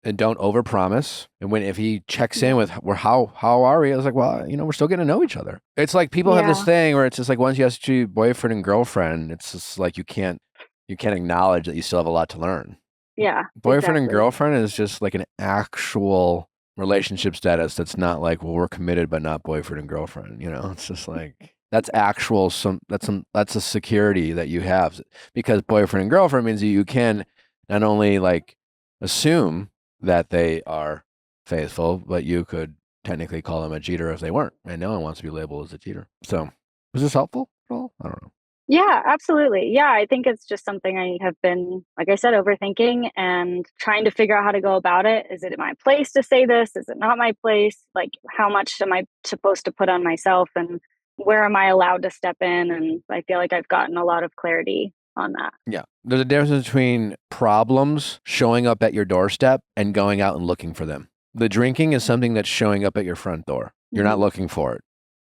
And don't overpromise. And if he checks in with, how are we? I was like, well, we're still getting to know each other. It's like people have this thing where it's just like, once you ask your boyfriend and girlfriend, it's just like you can't acknowledge that you still have a lot to learn.
Yeah.
Boyfriend and girlfriend is just like an actual relationship status that's not like, well, we're committed but not boyfriend and girlfriend. It's just like that's actual that's a security that you have, because boyfriend and girlfriend means you can not only like assume that they are faithful, but you could technically call them a cheater if they weren't. And no one wants to be labeled as a cheater. So was this helpful at all? I don't know.
Yeah, absolutely. Yeah, I think it's just something I have been, like I said, overthinking and trying to figure out how to go about it. Is it my place to say this? Is it not my place? Like, how much am I supposed to put on myself, and where am I allowed to step in? And I feel like I've gotten a lot of clarity on that.
Yeah. There's a difference between problems showing up at your doorstep and going out and looking for them. The drinking is something that's showing up at your front door. You're not looking for it.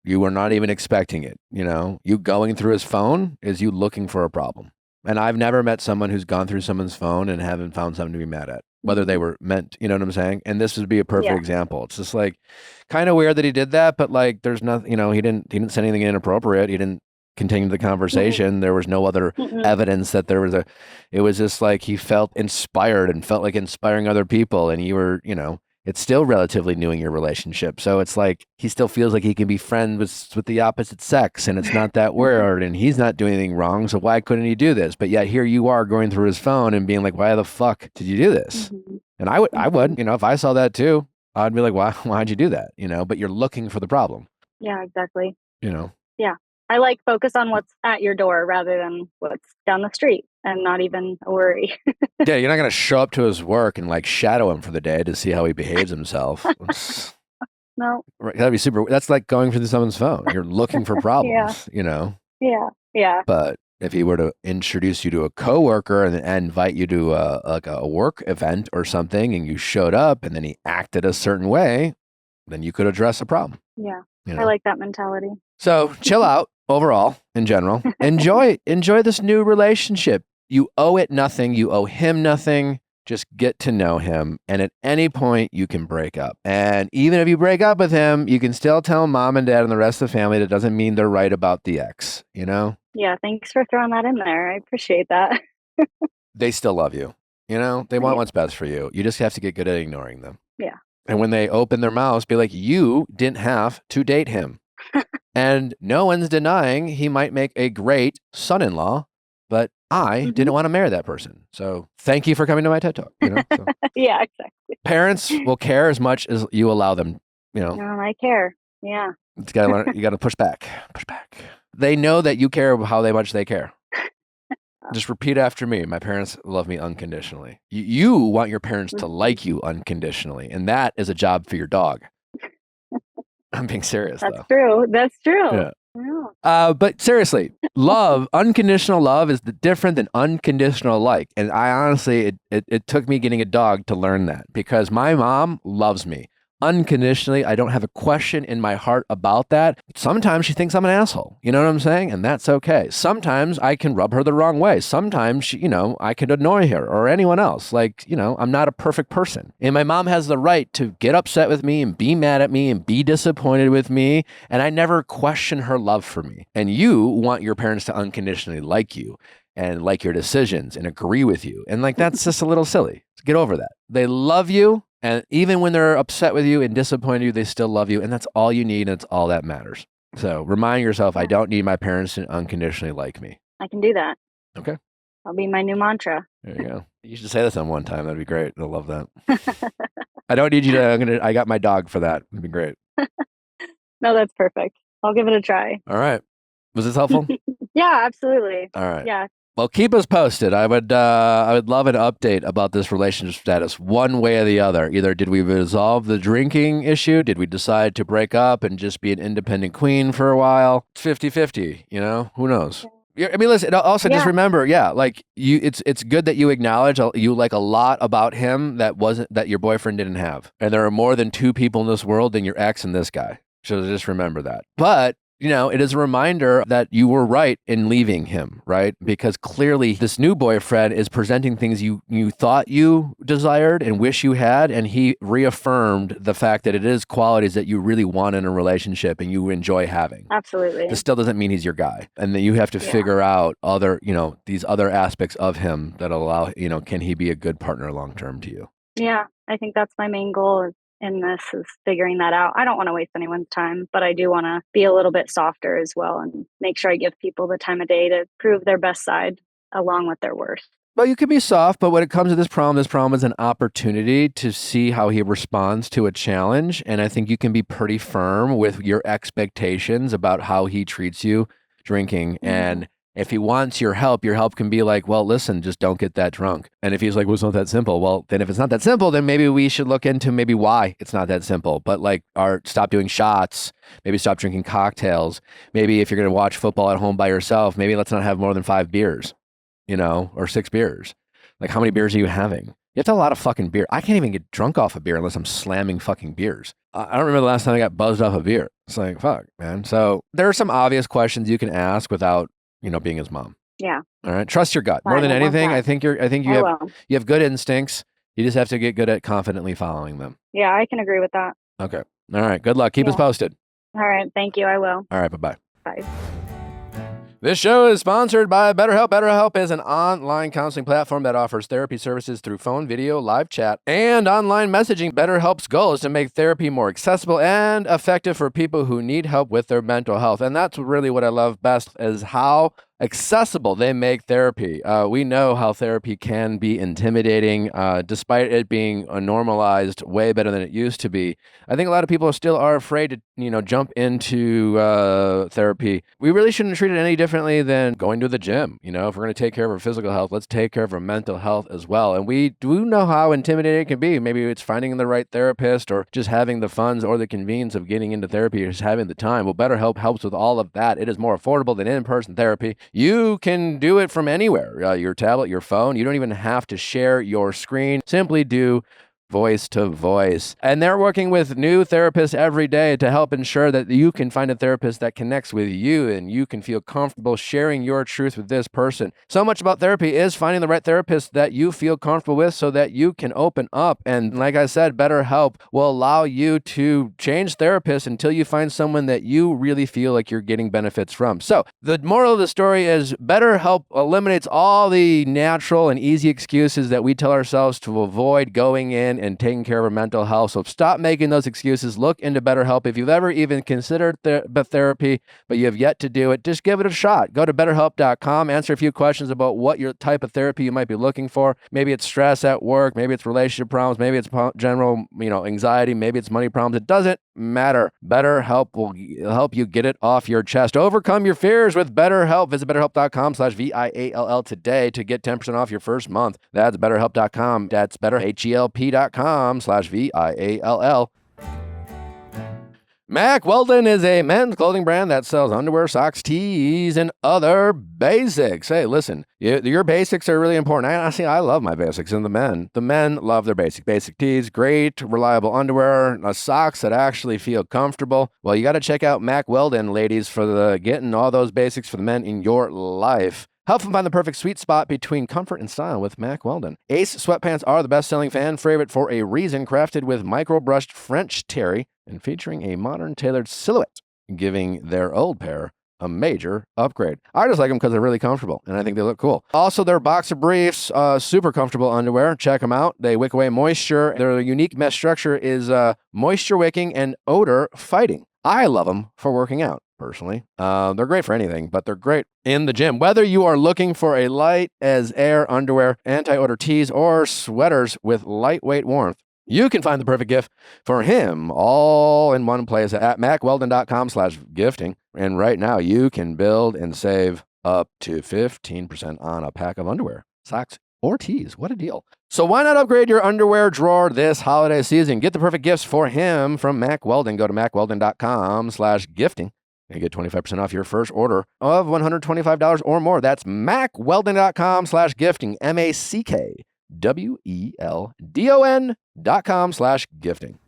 You were not even expecting it. You going through his phone is you looking for a problem. And I've never met someone who's gone through someone's phone and haven't found something to be mad at, whether they were meant, you know what I'm saying? And this would be a perfect example. It's just like kind of weird that he did that, but like there's nothing, he didn't say anything inappropriate. He didn't continue the conversation. There was no other evidence that there was it was just like he felt inspired and felt like inspiring other people. And you were, it's still relatively new in your relationship. So it's like he still feels like he can be friends with the opposite sex, and it's not that weird, and he's not doing anything wrong. So why couldn't he do this? But yet here you are going through his phone and being like, why the fuck did you do this? And I would, if I saw that too, I'd be like, why'd you do that? But you're looking for the problem.
Yeah, exactly.
Yeah.
I like focus on what's at your door rather than what's down the street, and not even a worry.
Yeah, you're not going to show up to his work and like shadow him for the day to see how he behaves himself.
No.
That'd be super. That's like going through someone's phone. You're looking for problems,
Yeah.
But if he were to introduce you to a coworker and invite you to a work event or something, and you showed up and then he acted a certain way, then you could address a problem.
Yeah. I like that mentality.
So chill out overall in general. Enjoy this new relationship. You owe it nothing. You owe him nothing. Just get to know him. And at any point you can break up. And even if you break up with him, you can still tell mom and dad and the rest of the family that doesn't mean they're right about the ex,
Yeah. Thanks for throwing that in there. I appreciate that.
They still love you. They want what's best for you. You just have to get good at ignoring them.
Yeah.
And when they open their mouths, be like, you didn't have to date him. And no one's denying he might make a great son-in-law, but I didn't want to marry that person. So thank you for coming to my TED Talk. So.
Yeah, exactly.
Parents will care as much as you allow them,
No, I care. Yeah.
You got to push back. They know that you care how much they care. Just repeat after me. My parents love me unconditionally. You want your parents to like you unconditionally. And that is a job for your dog. I'm being serious.
That's true.
Yeah. But seriously, unconditional love is different than unconditional like. And I honestly, it took me getting a dog to learn that, because my mom loves me unconditionally. I don't have a question in my heart about that. Sometimes she thinks I'm an asshole. You know what I'm saying? And that's okay. Sometimes I can rub her the wrong way. Sometimes she, I can annoy her or anyone else. Like, I'm not a perfect person. And my mom has the right to get upset with me and be mad at me and be disappointed with me. And I never question her love for me. And you want your parents to unconditionally like you and like your decisions and agree with you. And like, that's just a little silly. Get over that. They love you. And even when they're upset with you and disappointed you, they still love you. And that's all you need. And it's all that matters. So remind yourself, I don't need my parents to unconditionally like me.
I can do that.
Okay.
That'll be my new mantra.
There you go. You should say this on one time. That'd be great. They'll love that. I don't need you to, I got my dog for that. It'd be great.
No, that's perfect. I'll give it a try.
All right. Was this helpful?
Yeah, absolutely.
All right.
Yeah.
Well, keep us posted. I would love an update about this relationship status, one way or the other. Either did we resolve the drinking issue? Did we decide to break up and just be an independent queen for a while? It's 50-50, who knows? Yeah. I mean, listen, also just remember, it's good that you acknowledge you like a lot about him that your boyfriend didn't have. And there are more than two people in this world than your ex and this guy. So just remember that. But it is a reminder that you were right in leaving him, right? Because clearly this new boyfriend is presenting things you thought you desired and wish you had. And he reaffirmed the fact that it is qualities that you really want in a relationship and you enjoy having.
Absolutely.
This still doesn't mean he's your guy. And then you have to figure out these other aspects of him that allow, can he be a good partner long-term to you?
Yeah, I think that's my main goal, is in this is figuring that out. I don't want to waste anyone's time, but I do want to be a little bit softer as well and make sure I give people the time of day to prove their best side along with their worst.
Well, you can be soft, but when it comes to this problem is an opportunity to see how he responds to a challenge. And I think you can be pretty firm with your expectations about how he treats you drinking. And if he wants your help can be like, well, listen, just don't get that drunk. And if he's like, well, it's not that simple. Well, then if it's not that simple, then maybe we should look into maybe why it's not that simple. But like, stop doing shots, maybe stop drinking cocktails. Maybe if you're going to watch football at home by yourself, maybe let's not have more than 5 beers. Or 6 beers. Like, how many beers are you having? You have to have a lot of fucking beer. I can't even get drunk off a beer unless I'm slamming fucking beers. I don't remember the last time I got buzzed off a beer. It's like, fuck, man. So there are some obvious questions you can ask without, being his mom.
Yeah.
All right. Trust your gut. More than anything, I think you have good instincts. You just have to get good at confidently following them.
Yeah, I can agree with that.
Okay. All right. Good luck. Keep us posted.
All right. Thank you. I will.
All right. Bye-bye.
Bye.
This show is sponsored by BetterHelp. BetterHelp is an online counseling platform that offers therapy services through phone, video, live chat, and online messaging. BetterHelp's goal is to make therapy more accessible and effective for people who need help with their mental health. And that's really what I love best, is how accessible they make therapy. We know how therapy can be intimidating, despite it being normalized way better than it used to be. I think a lot of people still are afraid to, jump into therapy. We really shouldn't treat it any differently than going to the gym. If we're going to take care of our physical health, let's take care of our mental health as well. And we do know how intimidating it can be. Maybe it's finding the right therapist, or just having the funds or the convenience of getting into therapy, or just having the time. Well, BetterHelp helps with all of that. It is more affordable than in-person therapy. You can do it from anywhere, your tablet, your phone. You don't even have to share your screen. Simply do voice to voice. And they're working with new therapists every day to help ensure that you can find a therapist that connects with you and you can feel comfortable sharing your truth with this person. So much about therapy is finding the right therapist that you feel comfortable with so that you can open up. And like I said, BetterHelp will allow you to change therapists until you find someone that you really feel like you're getting benefits from. So the moral of the story is BetterHelp eliminates all the natural and easy excuses that we tell ourselves to avoid going in and taking care of our mental health. So stop making those excuses. Look into BetterHelp. If you've ever even considered therapy, but you have yet to do it, just give it a shot. Go to BetterHelp.com, answer a few questions about what your type of therapy you might be looking for. Maybe it's stress at work. Maybe it's relationship problems. Maybe it's general, anxiety. Maybe it's money problems. It doesn't matter. BetterHelp will help you get it off your chest. Overcome your fears with BetterHelp. Visit BetterHelp.com/VIALL today to get 10% off your first month. That's BetterHelp.com. That's BetterHelp.com/VIALL. Mack Weldon is a men's clothing brand that sells underwear, socks, tees, and other basics. Hey, listen, your basics are really important. I love my basics, and the men love their basic tees, great, reliable underwear, socks that actually feel comfortable. Well, you got to check out Mack Weldon, ladies, for getting all those basics for the men in your life. Help them find the perfect sweet spot between comfort and style with Mack Weldon. Ace sweatpants are the best-selling fan favorite for a reason, crafted with micro-brushed French terry and featuring a modern tailored silhouette, giving their old pair a major upgrade. I just like them because they're really comfortable, and I think they look cool. Also, their boxer briefs, super comfortable underwear. Check them out. They wick away moisture. Their unique mesh structure is moisture wicking and odor fighting. I love them for working out. Personally, they're great for anything, but they're great in the gym. Whether you are looking for a light as air underwear, anti-odor tees, or sweaters with lightweight warmth, you can find the perfect gift for him all in one place at MackWeldon.com/gifting. And right now you can build and save up to 15% on a pack of underwear, socks, or tees. What a deal. So why not upgrade your underwear drawer this holiday season? Get the perfect gifts for him from Mack Weldon. Go to MackWeldon.com/gifting. and get 25% off your first order of $125 or more. That's MackWeldon.com/gifting, MackWeldon.com/gifting.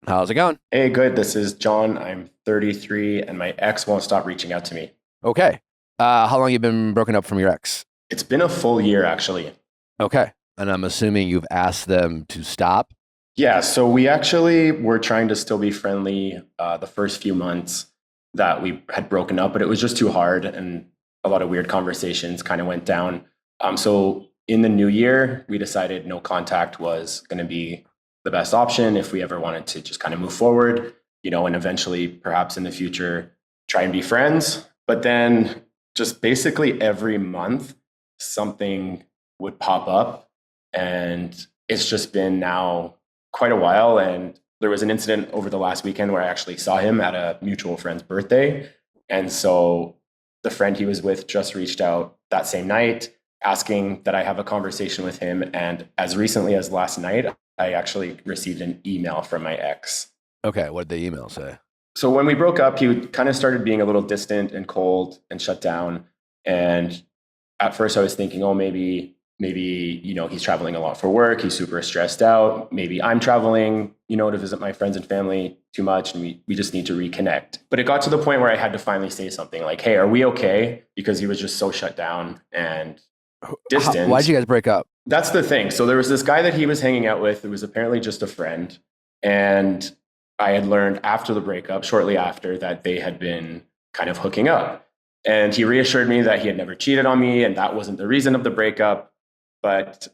How's it going?
Hey, good. This is John. I'm 33, and my ex won't stop reaching out to me.
Okay. How long have you been broken up from your ex?
It's been a full year, actually.
Okay. And I'm assuming you've asked them to stop?
Yeah, so we actually were trying to still be friendly the first few months that we had broken up, but it was just too hard, and a lot of weird conversations kind of went down. So in the new year, we decided no contact was going to be the best option if we ever wanted to just kind of move forward, and eventually perhaps in the future try and be friends. But then just basically every month something would pop up, and it's just been now quite a while. And there was an incident over the last weekend where I actually saw him at a mutual friend's birthday. And so the friend he was with just reached out that same night asking that I have a conversation with him. And as recently as last night, I actually received an email from my ex.
Okay, what did the email say?
So when we broke up, he kind of started being a little distant and cold and shut down. And at first I was thinking, oh, maybe, he's traveling a lot for work. He's super stressed out. Maybe I'm traveling, to visit my friends and family too much. And we just need to reconnect. But it got to the point where I had to finally say something like, hey, are we okay? Because he was just so shut down and distant.
Why'd you guys break up?
That's the thing. So there was this guy that he was hanging out with. It was apparently just a friend. And I had learned after the breakup, shortly after, that they had been kind of hooking up. And he reassured me that he had never cheated on me and that wasn't the reason of the breakup. But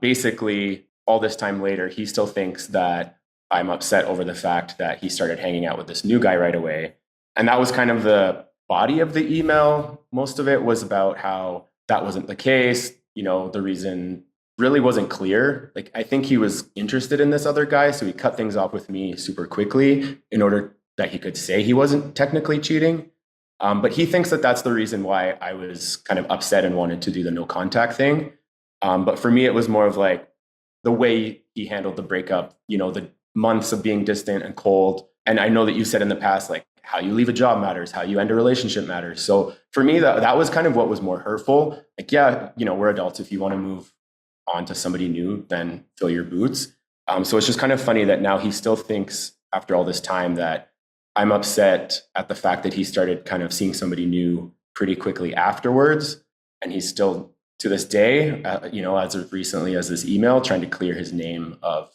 basically, all this time later, he still thinks that I'm upset over the fact that he started hanging out with this new guy right away. And that was kind of the body of the email. Most of it was about how that wasn't the case. The reason really wasn't clear. Like, I think he was interested in this other guy, so he cut things off with me super quickly in order that he could say he wasn't technically cheating. But he thinks that that's the reason why I was kind of upset and wanted to do the no contact thing. But for me, it was more of like the way he handled the breakup, the months of being distant and cold. And I know that you said in the past, like, how you leave a job matters, how you end a relationship matters. So for me, that was kind of what was more hurtful. Like, yeah, we're adults. If you want to move on to somebody new, then fill your boots. So it's just kind of funny that now he still thinks, after all this time, that I'm upset at the fact that he started kind of seeing somebody new pretty quickly afterwards. And he's still, to this day, as of recently as this email, trying to clear his name of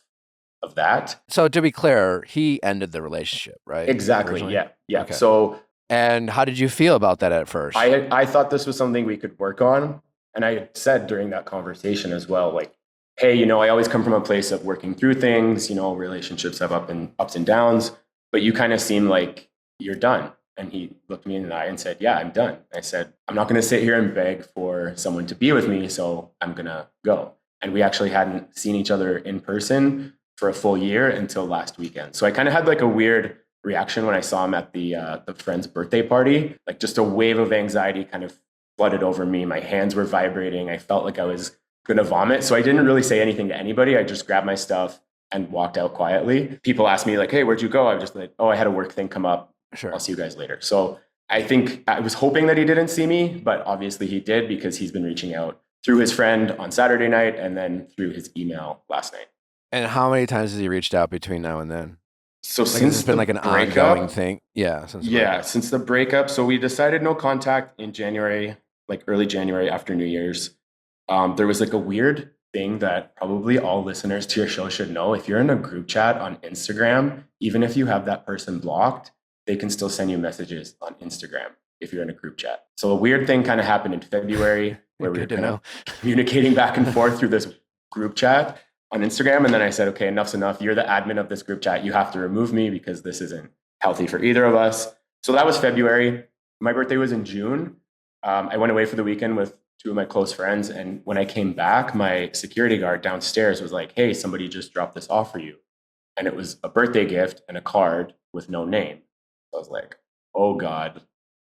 that.
So to be clear, he ended the relationship, right?
Exactly.
Originally?
Yeah.
Okay.
So,
and how did you feel about that at first?
I thought this was something we could work on. And I said during that conversation as well, like, hey, I always come from a place of working through things, relationships have ups and downs, but you kind of seem like you're done. And he looked me in the eye and said, yeah, I'm done. I said, I'm not going to sit here and beg for someone to be with me, so I'm going to go. And we actually hadn't seen each other in person for a full year until last weekend. So I kind of had like a weird reaction when I saw him at the friend's birthday party, like just a wave of anxiety kind of flooded over me. My hands were vibrating. I felt like I was going to vomit. So I didn't really say anything to anybody. I just grabbed my stuff and walked out quietly. People asked me like, hey, where'd you go? I was just like, oh, I had a work thing come up.
Sure.
I'll see you guys later. So I think I was hoping that he didn't see me, but obviously he did, because he's been reaching out through his friend on Saturday night and then through his email last night.
And how many times has he reached out between now and then?
So
Like,
since
it's been like an ongoing thing. Yeah.
Since the breakup. So we decided no contact in January, like early January after New Year's. There was like a weird thing that probably all listeners to your show should know. If you're in a group chat on Instagram, even if you have that person blocked, they can still send you messages on Instagram if you're in a group chat. So a weird thing kind of happened in February where we were kind of communicating back and forth through this group chat on Instagram. And then I said, okay, enough's enough. You're the admin of this group chat. You have to remove me because this isn't healthy for either of us. So that was February. My birthday was in June. I went away for the weekend with two of my close friends. And when I came back, my security guard downstairs was like, hey, somebody just dropped this off for you. And it was a birthday gift and a card with no name. So I was like, oh God,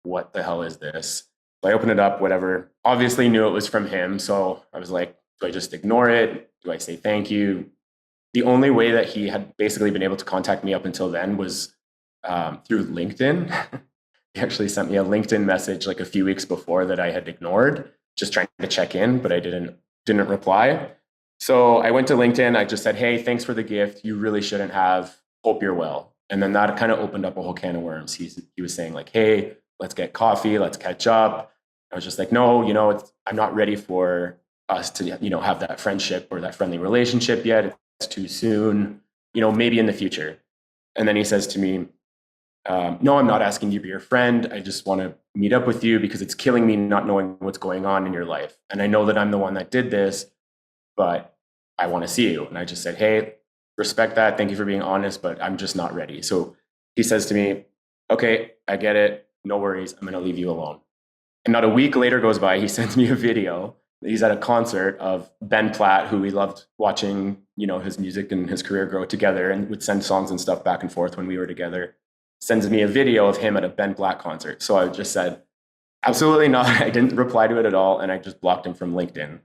what the hell is this? So I opened it up, whatever. Obviously knew it was from him. So I was like, do I just ignore it? Do I say thank you? The only way that he had basically been able to contact me up until then was through LinkedIn. He actually sent me a LinkedIn message like a few weeks before that I had ignored, just trying to check in, but I didn't reply. So I went to LinkedIn. I just said, hey, thanks for the gift. You really shouldn't have. Hope you're well. And then that kind of opened up a whole can of worms. He was saying like, hey, let's get coffee. Let's catch up. I was just like, no, I'm not ready for us to, have that friendship or that friendly relationship yet. It's too soon, maybe in the future. And then he says to me, no, I'm not asking you to be your friend. I just want to meet up with you because it's killing me not knowing what's going on in your life. And I know that I'm the one that did this, but I want to see you. And I just said, hey, respect that. Thank you for being honest, but I'm just not ready. So he says to me, okay, I get it. No worries. I'm going to leave you alone. And not a week later goes by, he sends me a video. He's at a concert of Ben Platt, who we loved watching, his music and his career grow together, and would send songs and stuff back and forth when we were together. Sends me a video of him at a Ben Platt concert. So I just said, absolutely not. I didn't reply to it at all. And I just blocked him from LinkedIn.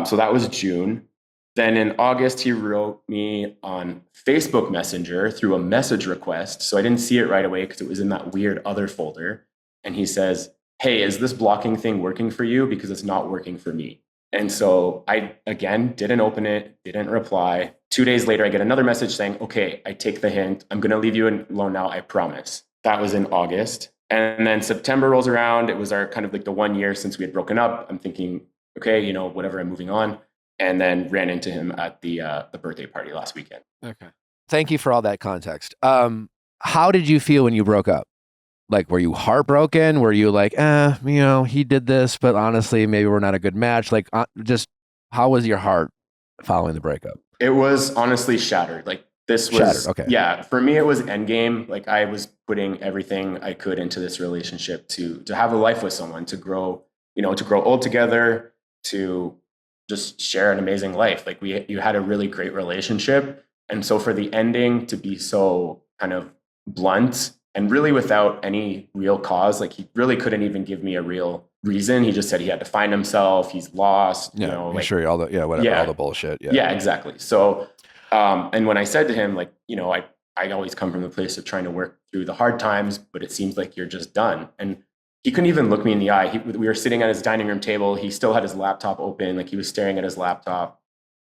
So that was June. Then in August, he wrote me on Facebook Messenger through a message request. So I didn't see it right away because it was in that weird other folder. And he says, hey, is this blocking thing working for you? Because it's not working for me. And so I, again, didn't open it, didn't reply. 2 days later, I get another message saying, okay, I take the hint. I'm going to leave you alone now, I promise. That was in August. And then September rolls around. It was our kind of like the 1 year since we had broken up. I'm thinking, okay, whatever, I'm moving on. And then ran into him at the birthday party last weekend.
Okay. Thank you for all that context. How did you feel when you broke up? Like, were you heartbroken? Were you like, he did this, but honestly, maybe we're not a good match? Like, just how was your heart following the breakup?
It was honestly shattered. Like, this was,
shattered. Okay.
Yeah, for me, it was endgame. Like, I was putting everything I could into this relationship to have a life with someone, to grow old together, to just share an amazing life. Like, you had a really great relationship. And so for the ending to be so kind of blunt and really without any real cause, like, he really couldn't even give me a real reason. He just said he had to find himself. He's lost,
sure, all the bullshit.
Yeah, exactly. So, and when I said to him, like, I always come from the place of trying to work through the hard times, but it seems like you're just done. And he couldn't even look me in the eye. We were sitting at his dining room table. He still had his laptop open. Like, he was staring at his laptop.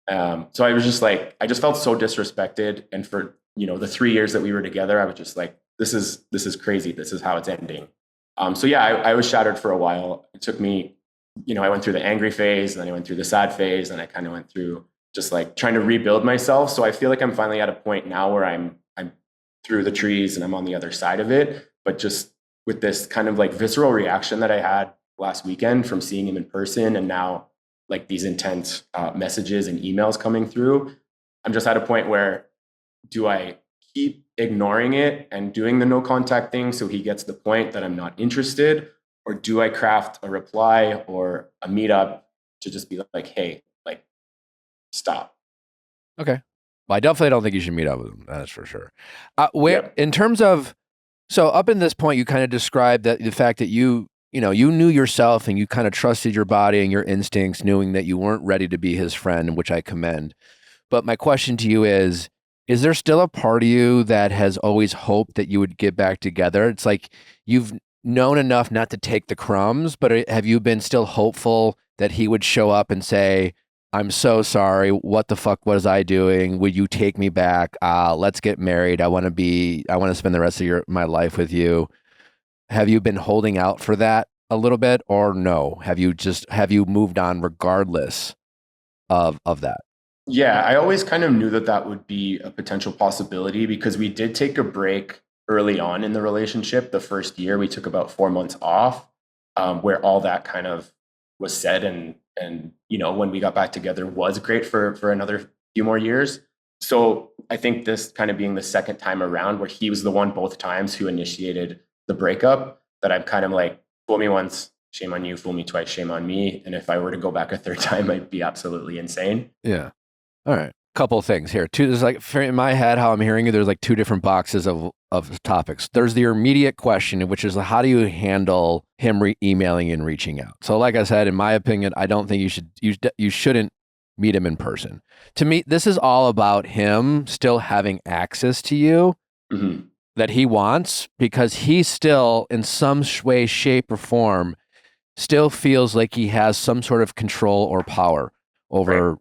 So I was just like, I just felt so disrespected. And for, the 3 years that we were together, I was just like, this is crazy. This is how it's ending. So yeah, I was shattered for a while. It took me, I went through the angry phase, and then I went through the sad phase, and I kind of went through just like trying to rebuild myself. So I feel like I'm finally at a point now where I'm through the trees and I'm on the other side of it. But just with this kind of like visceral reaction that I had last weekend from seeing him in person, and now like these intense messages and emails coming through, I'm just at a point where, do I keep ignoring it and doing the no contact thing so he gets the point that I'm not interested? Or do I craft a reply or a meetup to just be like, hey, like, stop?
Okay. Well, I definitely don't think you should meet up with him. That's for sure. In terms of, so up in this point, you kind of described that the fact that you knew yourself and you kind of trusted your body and your instincts, knowing that you weren't ready to be his friend, which I commend. But my question to you is there still a part of you that has always hoped that you would get back together? It's like you've known enough not to take the crumbs, but have you been still hopeful that he would show up and say, I'm so sorry. What the fuck was I doing? Would you take me back? Let's get married. I want to spend the rest of my life with you. Have you been holding out for that a little bit, or no? Have you moved on regardless of that?
Yeah, I always kind of knew that would be a potential possibility, because we did take a break early on in the relationship. The first year, we took about 4 months off, where all that kind of was said, and when we got back together was great for another few more years. So I think this kind of being the second time around, where he was the one both times who initiated the breakup, that I'm kind of like, fool me once, shame on you, fool me twice, shame on me. And if I were to go back a third time, I'd be absolutely insane.
Yeah. All right. Couple of things here. There's like, in my head, how I'm hearing you, there's like two different boxes of topics. There's the immediate question, which is how do you handle him emailing and reaching out? So like I said, in my opinion, I don't think you shouldn't meet him in person. To me, this is all about him still having access to you that he wants, because he still, in some way, shape, or form, still feels like he has some sort of control or power over,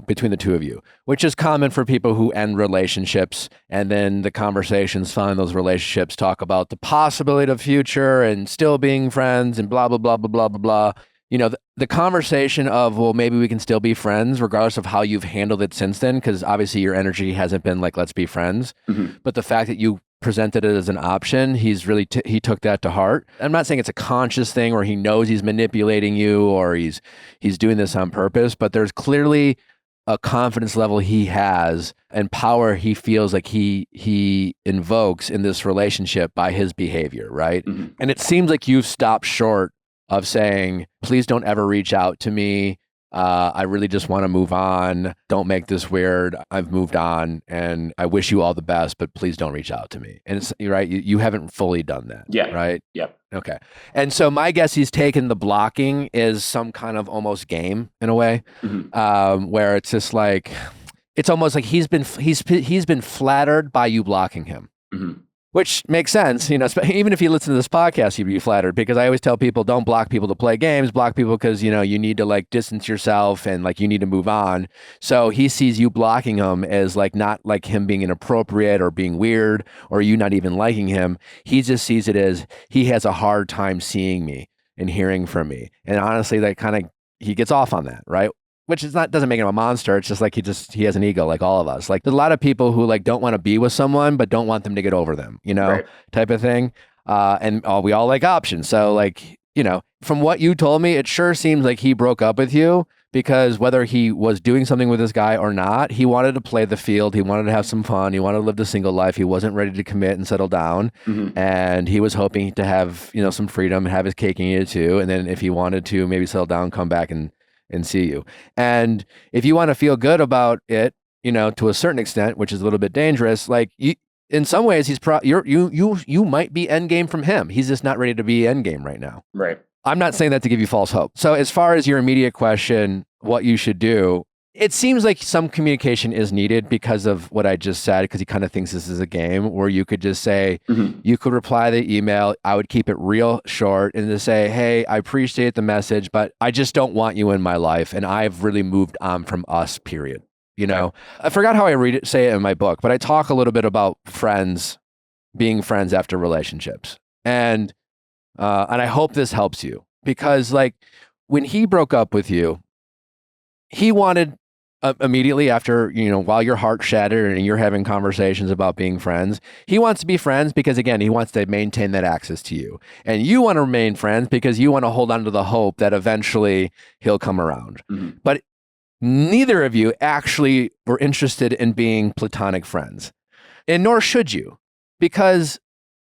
between the two of you, which is common for people who end relationships. And then the conversations following those relationships talk about the possibility of future and still being friends and blah, blah, blah, blah, blah, blah, blah. The conversation of, well, maybe we can still be friends regardless of how you've handled it since then, because obviously your energy hasn't been like, let's be friends. But the fact that you presented it as an option, he's really he took that to heart. I'm not saying it's a conscious thing or he knows he's manipulating you or he's doing this on purpose, but there's clearly a confidence level he has and power he feels like he invokes in this relationship by his behavior, right?
Mhm.
And it seems like you've stopped short of saying, please don't ever reach out to me. I really just want to move on. Don't make this weird. I've moved on and I wish you all the best, but please don't reach out to me. And it's right. You haven't fully done that.
Yeah.
Right.
Yep.
Okay. And so my guess he's taken the blocking is some kind of almost game in a way, where it's just like, it's almost like he's been flattered by you blocking him. Which makes sense, you know, even if you listen to this podcast, you'd be flattered because I always tell people don't block people to play games, block people because, you know, you need to like distance yourself and like you need to move on. So he sees you blocking him as like not like him being inappropriate or being weird or you not even liking him. He just sees it as he has a hard time seeing me and hearing from me. And honestly, that kind of, he gets off on that, right? Which is not, doesn't make him a monster. It's just like he has an ego like all of us. Like there's a lot of people who like don't want to be with someone, but don't want them to get over them, you know, type of thing. And we all like options. So like, you know, from what you told me, it sure seems like he broke up with you because whether he was doing something with this guy or not, he wanted to play the field. He wanted to have some fun. He wanted to live the single life. He wasn't ready to commit and settle down. And he was hoping to have, you know, some freedom and have his cake and eat it too. And then if he wanted to maybe settle down, come back and see you. And if you want to feel good about it, you know, to a certain extent, which is a little bit dangerous, like you, in some ways, you might be endgame from him. He's just not ready to be endgame right now.
Right.
I'm not saying that to give you false hope. So as far as your immediate question, what you should do, it seems like some communication is needed because of what I just said, because he kind of thinks this is a game where you could just say, you could reply the email. I would keep it real short and just say, hey, I appreciate the message, but I just don't want you in my life. And I've really moved on from us, period. You know, I forgot how I say it in my book, but I talk a little bit about friends being friends after relationships. And I hope this helps you because like when he broke up with you, he wanted immediately after, you know, while your heart shattered and you're having conversations about being friends, he wants to be friends because again, he wants to maintain that access to you. And you want to remain friends because you want to hold on to the hope that eventually he'll come around. But neither of you actually were interested in being platonic friends. And nor should you, because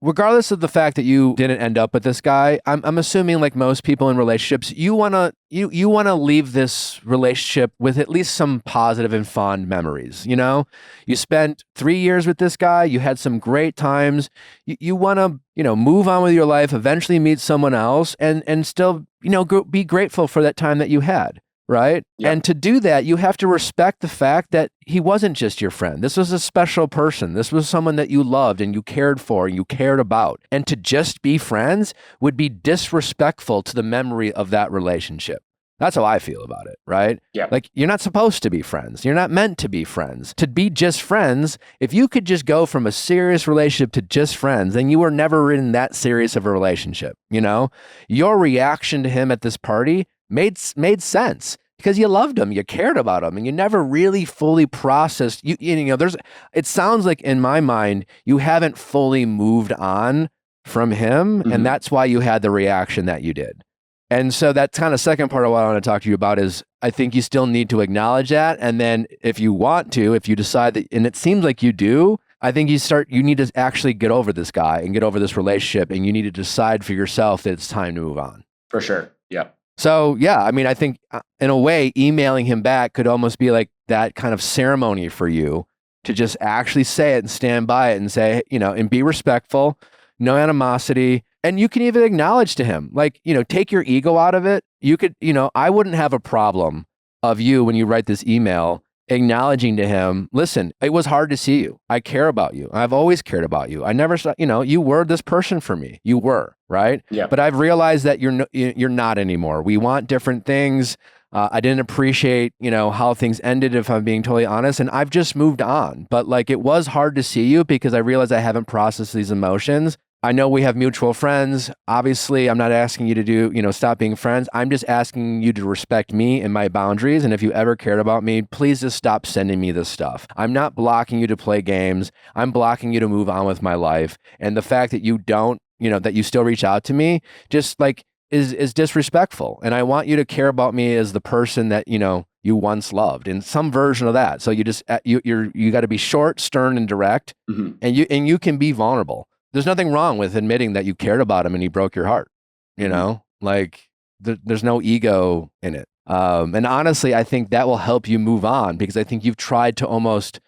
regardless of the fact that you didn't end up with this guy, I'm assuming like most people in relationships, you wanna leave this relationship with at least some positive and fond memories. You know, you spent 3 years with this guy, you had some great times. You wanna, you know, move on with your life, eventually meet someone else, and still, you know, be grateful for that time that you had. Right. Yep. And to do that, you have to respect the fact that he wasn't just your friend. This was a special person. This was someone that you loved and you cared for and you cared about. And to just be friends would be disrespectful to the memory of that relationship. That's how I feel about it. Right.
Yeah.
Like you're not supposed to be friends. You're not meant to be friends. To be just friends, if you could just go from a serious relationship to just friends, then you were never in that serious of a relationship. You know, your reaction to him at this party made sense because you loved him, you cared about him, and you never really fully processed. You know, it sounds like in my mind you haven't fully moved on from him, and that's why you had the reaction that you did. And so that kind of second part of what I want to talk to you about is I think you still need to acknowledge that, and then if you want to, if you decide that, and it seems like you do, I think you need to actually get over this guy and get over this relationship, and you need to decide for yourself that it's time to move on.
For sure. Yeah.
So, yeah, I mean, I think in a way, emailing him back could almost be like that kind of ceremony for you to just actually say it and stand by it and say, you know, and be respectful, no animosity. And you can even acknowledge to him, like, you know, take your ego out of it. You could, you know, I wouldn't have a problem of you when you write this email acknowledging to him, listen, it was hard to see you. I care about you. I've always cared about you. I never saw, you know, you were this person for me. You were, right?
Yeah.
But I've realized that you're not anymore. We want different things. I didn't appreciate, you know, how things ended, if I'm being totally honest. And I've just moved on. But like, it was hard to see you because I realized I haven't processed these emotions. I know we have mutual friends. Obviously, I'm not asking you to do, you know, stop being friends. I'm just asking you to respect me and my boundaries. And if you ever cared about me, please just stop sending me this stuff. I'm not blocking you to play games. I'm blocking you to move on with my life. And the fact that you don't, you know, that you still reach out to me, just like is disrespectful. And I want you to care about me as the person that, you know, you once loved, in some version of that. So you just you got to be short, stern, and direct, and you can be vulnerable. There's nothing wrong with admitting that you cared about him and he broke your heart. You know, like there's no ego in it. And honestly, I think that will help you move on, because I think you've tried to almost,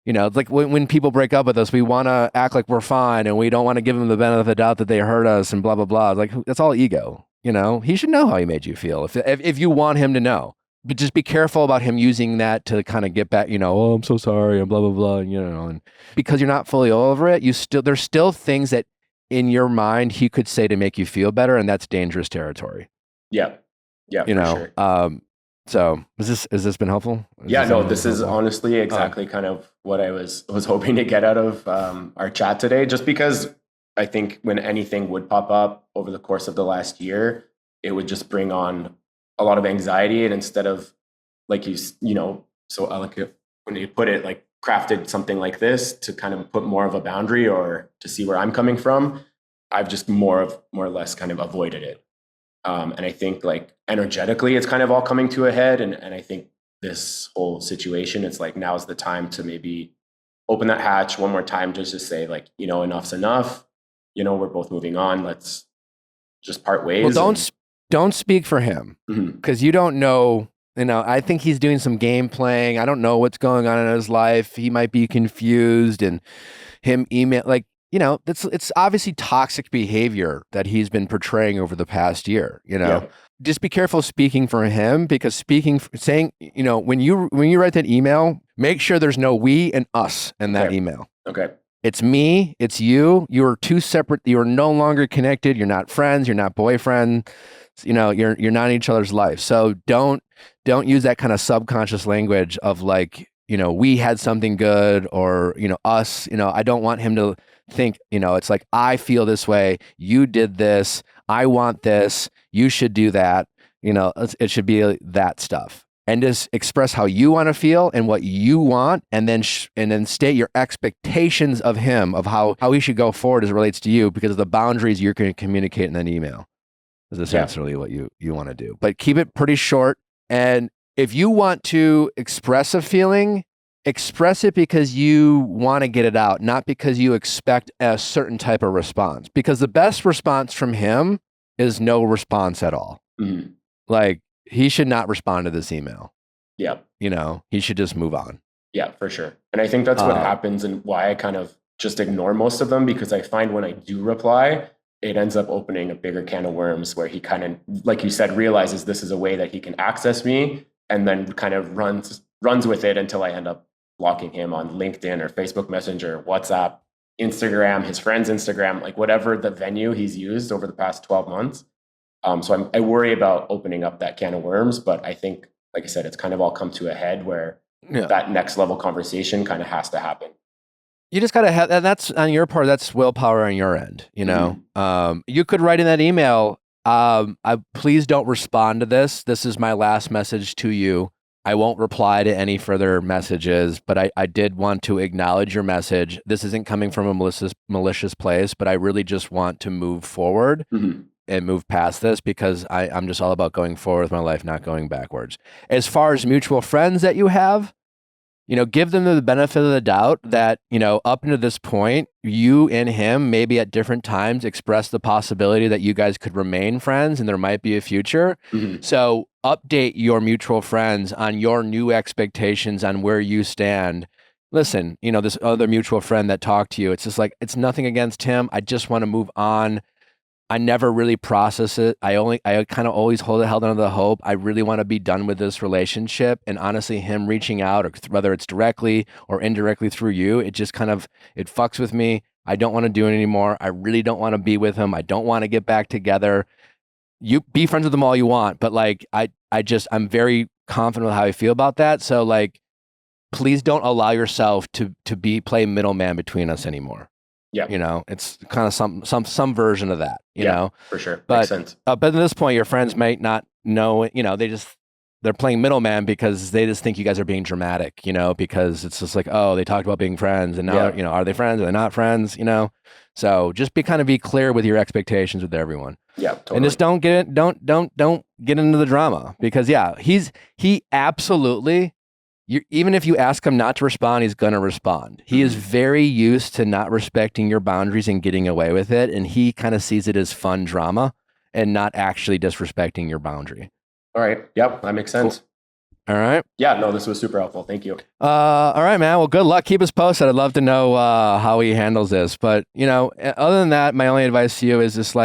you know, like when people break up with us, we want to act like we're fine and we don't want to give them the benefit of the doubt that they hurt us and blah, blah, blah. Like, that's all ego. You know, he should know how he made you feel if you want him to know. But just be careful about him using that to kind of get back, you know, oh, I'm so sorry and blah, blah, blah. And, you know, and because you're not fully over it, there's still things that in your mind he could say to make you feel better, and that's dangerous territory.
Yeah. Yeah.
You know,
sure.
So has this been helpful?
This is honestly exactly kind of what I was hoping to get out of our chat today, just because I think when anything would pop up over the course of the last year, it would just bring on a lot of anxiety. And instead of, like you know, so eloquent when you put it, like crafted something like this to kind of put more of a boundary or to see where I'm coming from, I've just more or less kind of avoided it. And I think like energetically, it's kind of all coming to a head. And I think this whole situation, it's like, now's the time to maybe open that hatch one more time, just to say like, you know, enough's enough. You know, we're both moving on. Let's just part ways.
Well, don't speak for him, because you don't know. You know, I think he's doing some game playing. I don't know what's going on in his life. He might be confused, and him email, like, you know, it's obviously toxic behavior that he's been portraying over the past year. You know, just be careful speaking for him, because saying, you know, when you write that email, make sure there's no we and us in that email.
Okay.
It's me, it's you. You are two separate. You are no longer connected. You're not friends. You're not boyfriend. You know, you're not in each other's life. So don't use that kind of subconscious language of like, you know, we had something good, or, you know, us. You know, I don't want him to think, you know, it's like, I feel this way. You did this. I want this. You should do that. You know, it should be that stuff. And just express how you want to feel and what you want, and then state your expectations of him, of how he should go forward as it relates to you, because of the boundaries you're going to communicate in that email. Is essentially what you want to do. But keep it pretty short. And if you want to express a feeling, express it because you want to get it out, not because you expect a certain type of response. Because the best response from him is no response at all. Like, he should not respond to this email.
Yeah.
You know, he should just move on.
Yeah, for sure. And I think that's what happens, and why I kind of just ignore most of them, because I find when I do reply, it ends up opening a bigger can of worms, where he kind of, like you said, realizes this is a way that he can access me, and then kind of runs with it until I end up blocking him on LinkedIn or Facebook Messenger, WhatsApp, Instagram, his friend's Instagram, like whatever the venue he's used over the past 12 months. So I worry about opening up that can of worms, but I think, like I said, it's kind of all come to a head where that next level conversation kind of has to happen.
You just got to have, and that's on your part, that's willpower on your end, you know? You could write in that email, please don't respond to this. This is my last message to you. I won't reply to any further messages, but I did want to acknowledge your message. This isn't coming from a malicious place, but I really just want to move forward and move past this, because I'm just all about going forward with my life, not going backwards. As far as mutual friends that you have, you know, give them the benefit of the doubt that, you know, up until this point, you and him maybe at different times expressed the possibility that you guys could remain friends and there might be a future. So update your mutual friends on your new expectations on where you stand. Listen, you know, this other mutual friend that talked to you, it's just like, it's nothing against him. I just want to move on. I never really process it. I kind of always held on to the hope. I really want to be done with this relationship. And honestly, him reaching out, or whether it's directly or indirectly through you, it just kind of, it fucks with me. I don't want to do it anymore. I really don't want to be with him. I don't want to get back together. You be friends with them all you want, but like, I'm very confident with how I feel about that. So like, please don't allow yourself to play middleman between us anymore.
Yeah.
You know, it's kind of some version of that, you know,
for sure.
But,
Makes sense.
But at this point, your friends might not know, you know, they're playing middleman because they just think you guys are being dramatic, because it's just like, oh, they talked about being friends and now, are they friends? Are they not friends? So just be clear with your expectations with everyone.
Yeah, totally.
And just don't get into the drama because he absolutely, even if you ask him not to respond, he's going to respond. He is very used to not respecting your boundaries and getting away with it. And he kind of sees it as fun drama and not actually disrespecting your boundary.
All right. Yep. That makes sense.
Cool. All right.
Yeah, no, this was super helpful. Thank you.
All right, man. Well, good luck. Keep us posted. I'd love to know how he handles this. But, other than that, my only advice to you is just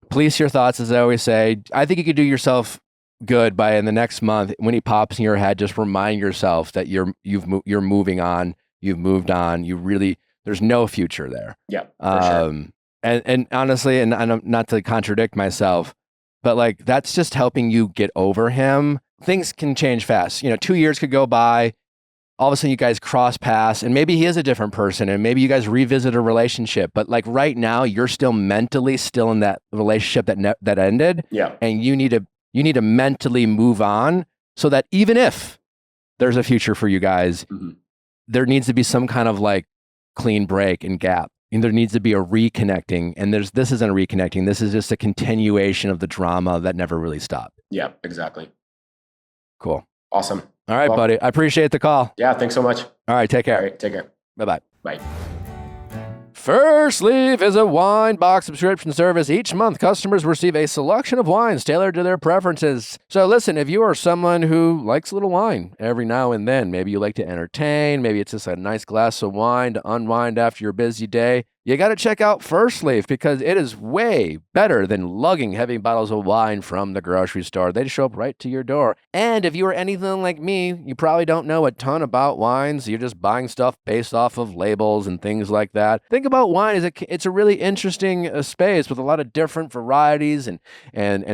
police your thoughts, as I always say. I think you could do yourself good by in the next month when he pops in your head, just remind yourself that you're moving on. You've moved on. There's no future there.
Yeah. For sure.
And honestly, and I'm not to contradict myself, but that's just helping you get over him. Things can change fast. 2 years could go by. All of a sudden you guys cross paths and maybe he is a different person and maybe you guys revisit a relationship. But right now you're still mentally still in that relationship that ended.
Yeah.
And you need to mentally move on so that even if there's a future for you guys, there needs to be some kind of clean break and gap. And there needs to be a reconnecting. And this isn't a reconnecting. This is just a continuation of the drama that never really stopped.
Yeah, exactly.
Cool.
Awesome.
All right, buddy. I appreciate the call.
Yeah, thanks so much.
All right, take care.
All right, take care.
Bye-bye.
Bye.
First Leaf is a wine box subscription service. Each month, customers receive a selection of wines tailored to their preferences. So listen, if you are someone who likes a little wine every now and then, maybe you like to entertain, maybe it's just a nice glass of wine to unwind after your busy day, you got to check out First Leaf because it is way better than lugging heavy bottles of wine from the grocery store. They show up right to your door. And if you are anything like me, you probably don't know a ton about wines. You're just buying stuff based off of labels and things like that. Think about wine as it's a really interesting space with a lot of different varieties and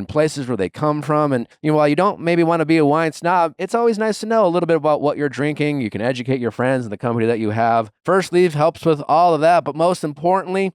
places where they come from. And while you don't maybe want to be a wine snob, it's always nice to know a little bit about what you're drinking. You can educate your friends and the company that you have. First Leaf helps with all of that, but most importantly,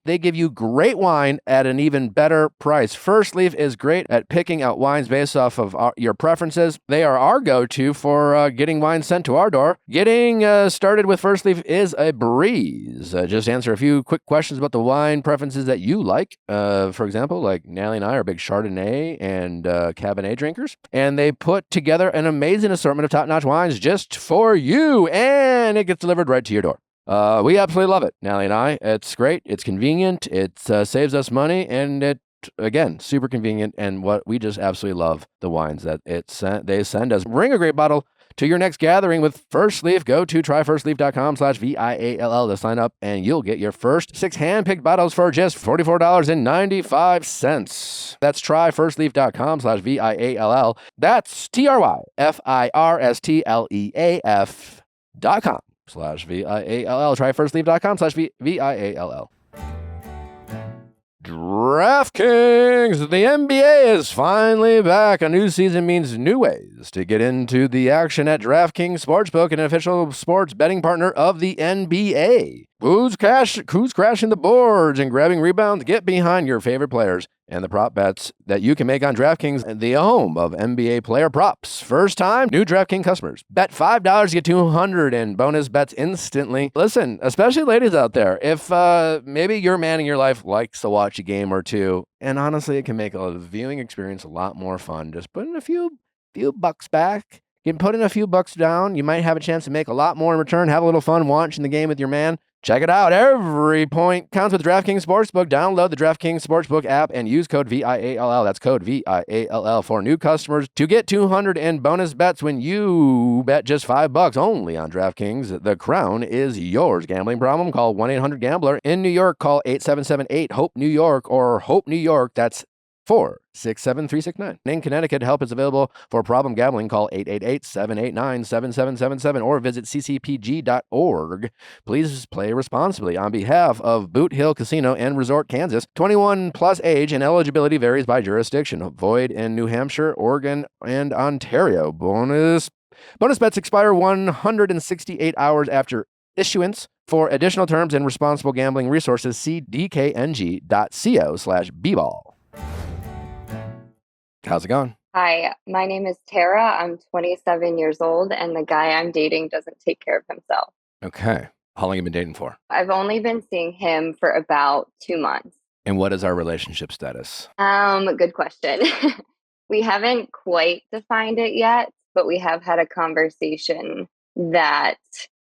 they give you great wine at an even better price. First Leaf is great at picking out wines based off of your preferences. They are our go-to for getting wine sent to our door. Getting started with First Leaf is a breeze. Just answer a few quick questions about the wine preferences that you like. For example, Natalie and I are big Chardonnay and Cabernet drinkers. And they put together an amazing assortment of top-notch wines just for you. And it gets delivered right to your door. We absolutely love it, Natalie and I. It's great. It's convenient. It saves us money. And it, again, super convenient. And what we just absolutely love the wines that they send us. Bring a great bottle to your next gathering with First Leaf. Go to tryfirstleaf.com/VIALL to sign up, and you'll get your first 6 hand-picked bottles for just $44.95. That's tryfirstleaf.com/VIALL. That's tryfirstleaf.com/VIALL. tryfirstleaf.com/VIALL. DraftKings, the NBA is finally back. A new season means new ways to get into the action at DraftKings Sportsbook, an official sports betting partner of the NBA. Who's crashing the boards and grabbing rebounds? Get behind your favorite players and the prop bets that you can make on DraftKings, the home of NBA player props. First time, new DraftKings customers. Bet $5, get $200 in bonus bets instantly. Listen, especially ladies out there, if maybe your man in your life likes to watch a game or two, and honestly, it can make a viewing experience a lot more fun. Just put in a few bucks back. You can put in a few bucks down. You might have a chance to make a lot more in return. Have a little fun watching the game with your man. Check it out. Every point counts with DraftKings Sportsbook. Download the DraftKings Sportsbook app and use code VIALL. That's code VIALL for new customers to get $200 in bonus bets when you bet just $5 only on DraftKings. The crown is yours. Gambling problem? Call 1-800-GAMBLER. In New York, call 877-8-HOPE-NEW-YORK or HOPE New York. That's 467-369. In Connecticut, help is available for problem gambling. Call 888-789-7777 or visit ccpg.org. Please play responsibly. On behalf of Boot Hill Casino and Resort, Kansas, 21 plus age and eligibility varies by jurisdiction. Void in New Hampshire, Oregon, and Ontario. Bonus bets expire 168 hours after issuance. For additional terms and responsible gambling resources, see dkng.co/bball. How's it going?
Hi, my name is Tara. I'm 27 years old, and the guy I'm dating doesn't take care of himself.
Okay. How long have you been dating for?
I've only been seeing him for about 2 months.
And what is our relationship status?
Good question. We haven't quite defined it yet, but we have had a conversation that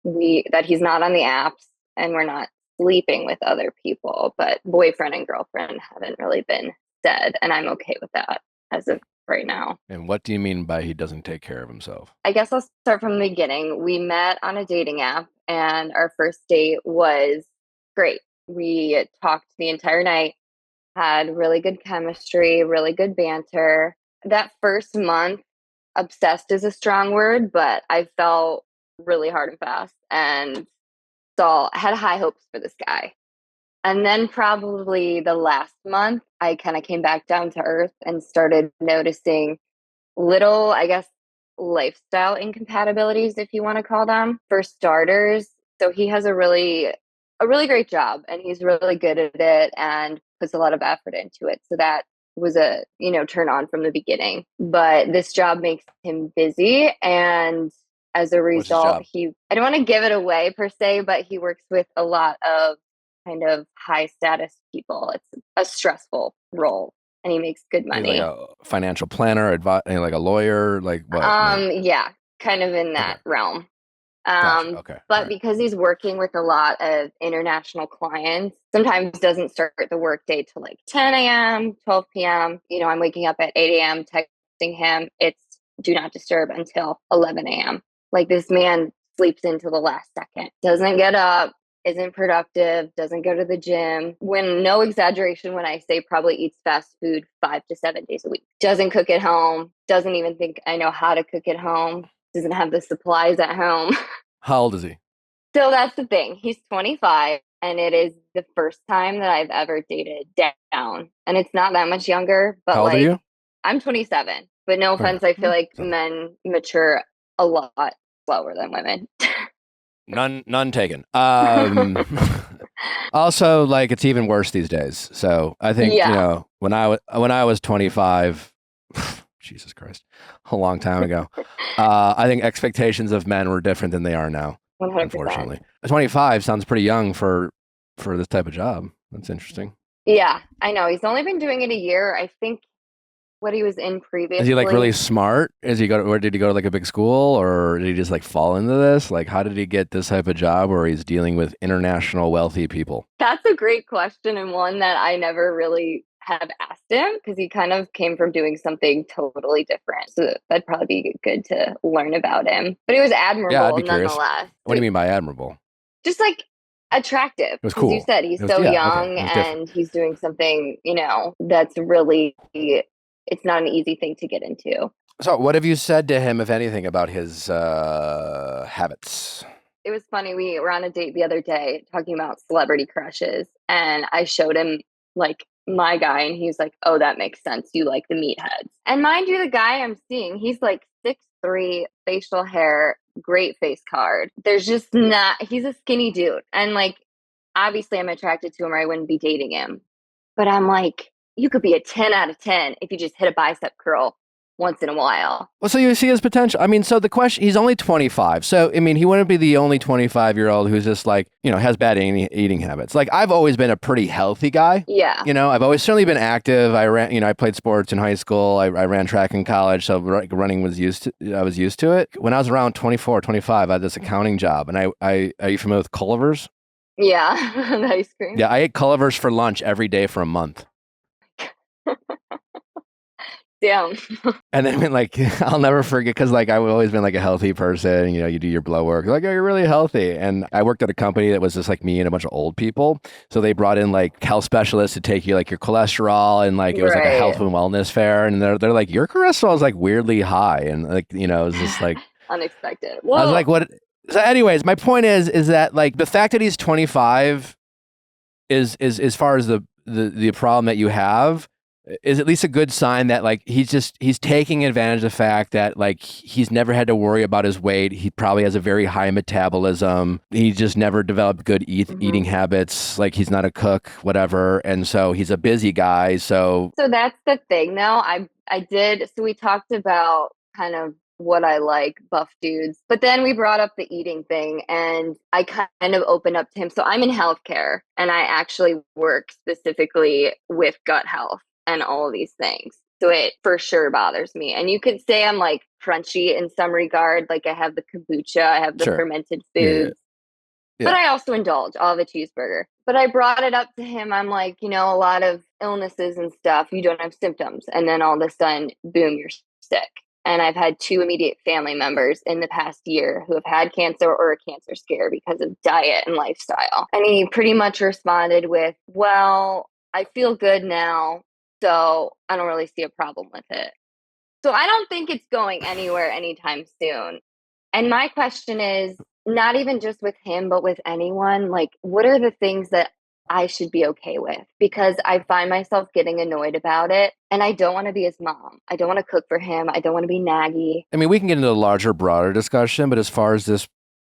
he's not on the apps and we're not sleeping with other people, but boyfriend and girlfriend haven't really been said, and I'm okay with that as of right now.
And what do you mean by he doesn't take care of himself?
I guess I'll start from the beginning. We met on a dating app, and our first date was great. We talked the entire night, had really good chemistry, really good banter. That first month, obsessed is a strong word, but I felt really hard and fast and I had high hopes for this guy. And then probably the last month, I kind of came back down to earth and started noticing little, I guess, lifestyle incompatibilities, if you want to call them. For starters, so he has a really great job and he's really good at it and puts a lot of effort into it. So that was a, turn on from the beginning. But this job makes him busy, and as a result, I don't want to give it away per se, but he works with a lot of kind of high status people. It's a stressful role. And he makes good money.
He's like a financial planner, like a lawyer, like what?
Yeah, kind of in that realm.
Gotcha. Okay.
But because he's working with a lot of international clients, sometimes doesn't start the workday till like 10 a.m., 12 p.m. I'm waking up at 8 a.m. texting him. It's do not disturb until 11 a.m. Like, this man sleeps until the last second, doesn't get up, isn't productive, doesn't go to the gym. When, no exaggeration, when I say probably eats fast food 5 to 7 days a week, doesn't cook at home, doesn't even think I know how to cook at home, doesn't have the supplies at home.
How old is he?
So that's the thing. He's 25, and it is the first time that I've ever dated down. And it's not that much younger, but
how old are you?
I'm 27. But no offense, I feel like men mature a lot slower than women.
None taken. Also, like, it's even worse these days. So I think, when I was 25, Jesus Christ, a long time ago, I think expectations of men were different than they are now.
100%.
Unfortunately, 25 sounds pretty young for this type of job. That's interesting.
Yeah, I know. He's only been doing it a year. I think what he was in previously.
Is he like really smart? Did he go to like a big school, or did he just like fall into this? Like, how did he get this type of job where he's dealing with international wealthy people?
That's a great question, and one that I never really have asked him, because he kind of came from doing something totally different. So that'd probably be good to learn about him. But he was admirable,
yeah, I'd be curious.
nonetheless.
What do you mean by admirable?
Just like attractive.
It was cool.
You said he's so young, and he's doing something, that's really, it's not an easy thing to get into.
So what have you said to him, if anything, about his habits?
It was funny. We were on a date the other day talking about celebrity crushes, and I showed him like my guy, and he's like, oh, that makes sense. You like the meatheads. And mind you, the guy I'm seeing, he's like 6'3", facial hair, great face card. There's just not, he's a skinny dude. And like, obviously I'm attracted to him or I wouldn't be dating him. But I'm like, you could be a 10 out of 10 if you just hit a bicep curl once in a while.
Well, so you see his potential. I mean, so the question, he's only 25. So, I mean, he wouldn't be the only 25-year-old who's just like, has bad eating habits. Like, I've always been a pretty healthy guy.
Yeah.
I've always certainly been active. I ran, I played sports in high school. I ran track in college. So running was I was used to it. When I was around 24, 25, I had this accounting job. And are you familiar with Culver's?
Yeah. The ice cream.
Yeah. I ate Culver's for lunch every day for a month.
Damn.
And then I'll never forget, because like I've always been like a healthy person, you do your blood work, like, oh, you're really healthy. And I worked at a company that was just like me and a bunch of old people. So they brought in like health specialists to take you like your cholesterol, and like it was like a health and wellness fair. And they're like, your cholesterol is like weirdly high. And like, it was just like
unexpected. Whoa.
I was like, what? So anyways, my point is that like the fact that he's 25 is as far as the problem that you have, is at least a good sign that like he's taking advantage of the fact that like he's never had to worry about his weight. He probably has a very high metabolism. He just never developed good eating habits. Like he's not a cook, whatever. And so he's a busy guy. So
that's the thing though. I did. So we talked about kind of what I like, buff dudes. But then we brought up the eating thing and I kind of opened up to him. So I'm in healthcare and I actually work specifically with gut health and all of these things. So it for sure bothers me. And you could say I'm like crunchy in some regard. Like I have the kombucha, I have the fermented foods. Yeah. But I also indulge. I'll have a cheeseburger. But I brought it up to him. I'm like, a lot of illnesses and stuff, you don't have symptoms. And then all of a sudden, boom, you're sick. And I've had 2 immediate family members in the past year who have had cancer or a cancer scare because of diet and lifestyle. And he pretty much responded with, well, I feel good now, so I don't really see a problem with it. So I don't think it's going anywhere anytime soon. And my question is, not even just with him, but with anyone, like, what are the things that I should be okay with? Because I find myself getting annoyed about it and I don't want to be his mom. I don't want to cook for him. I don't want to be naggy.
I mean, we can get into a larger, broader discussion, but as far as this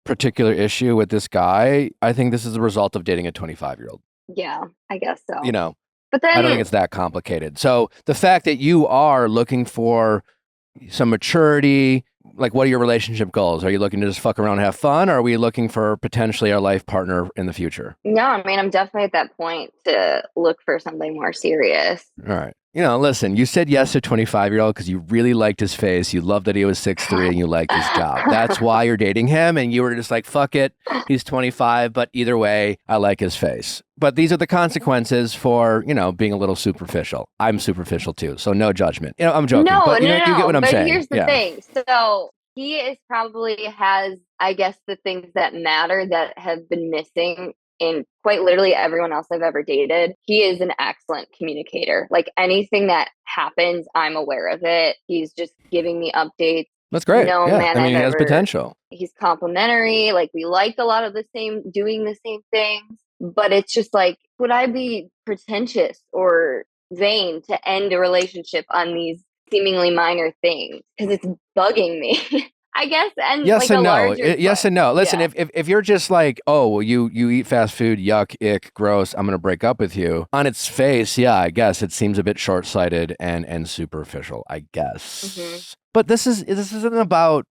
particular issue with this guy, I think this is the result of dating a 25-year-old.
Yeah, I guess so.
But then I don't think it's that complicated. So the fact that you are looking for some maturity, like what are your relationship goals? Are you looking to just fuck around and have fun? Or are we looking for potentially our life partner in the future?
No, I mean, I'm definitely at that point to look for something more serious.
All right. Listen, you said yes to a 25-year-old because you really liked his face. You loved that he was 6'3" and you liked his job. That's why you're dating him. And you were just like, fuck it. He's 25, but either way, I like his face. But these are the consequences for, being a little superficial. I'm superficial too. So no judgment. I'm joking.
No,
you get what I'm saying.
But here's the thing. So he is probably has, I guess, the things that matter that have been missing in quite literally everyone else I've ever dated. He is an excellent communicator. Like anything that happens, I'm aware of it. He's just giving me updates.
That's great. He has potential.
He's complimentary. Like we like a lot of doing the same things. But it's just like, would I be pretentious or vain to end a relationship on these seemingly minor things? Because it's bugging me. I guess. And
yes
like
and no. Yes and no. Listen, if you're just like, oh, well, you eat fast food, yuck, ick, gross, I'm going to break up with you. On its face, yeah, I guess it seems a bit short-sighted and superficial, I guess. Mm-hmm. But this isn't about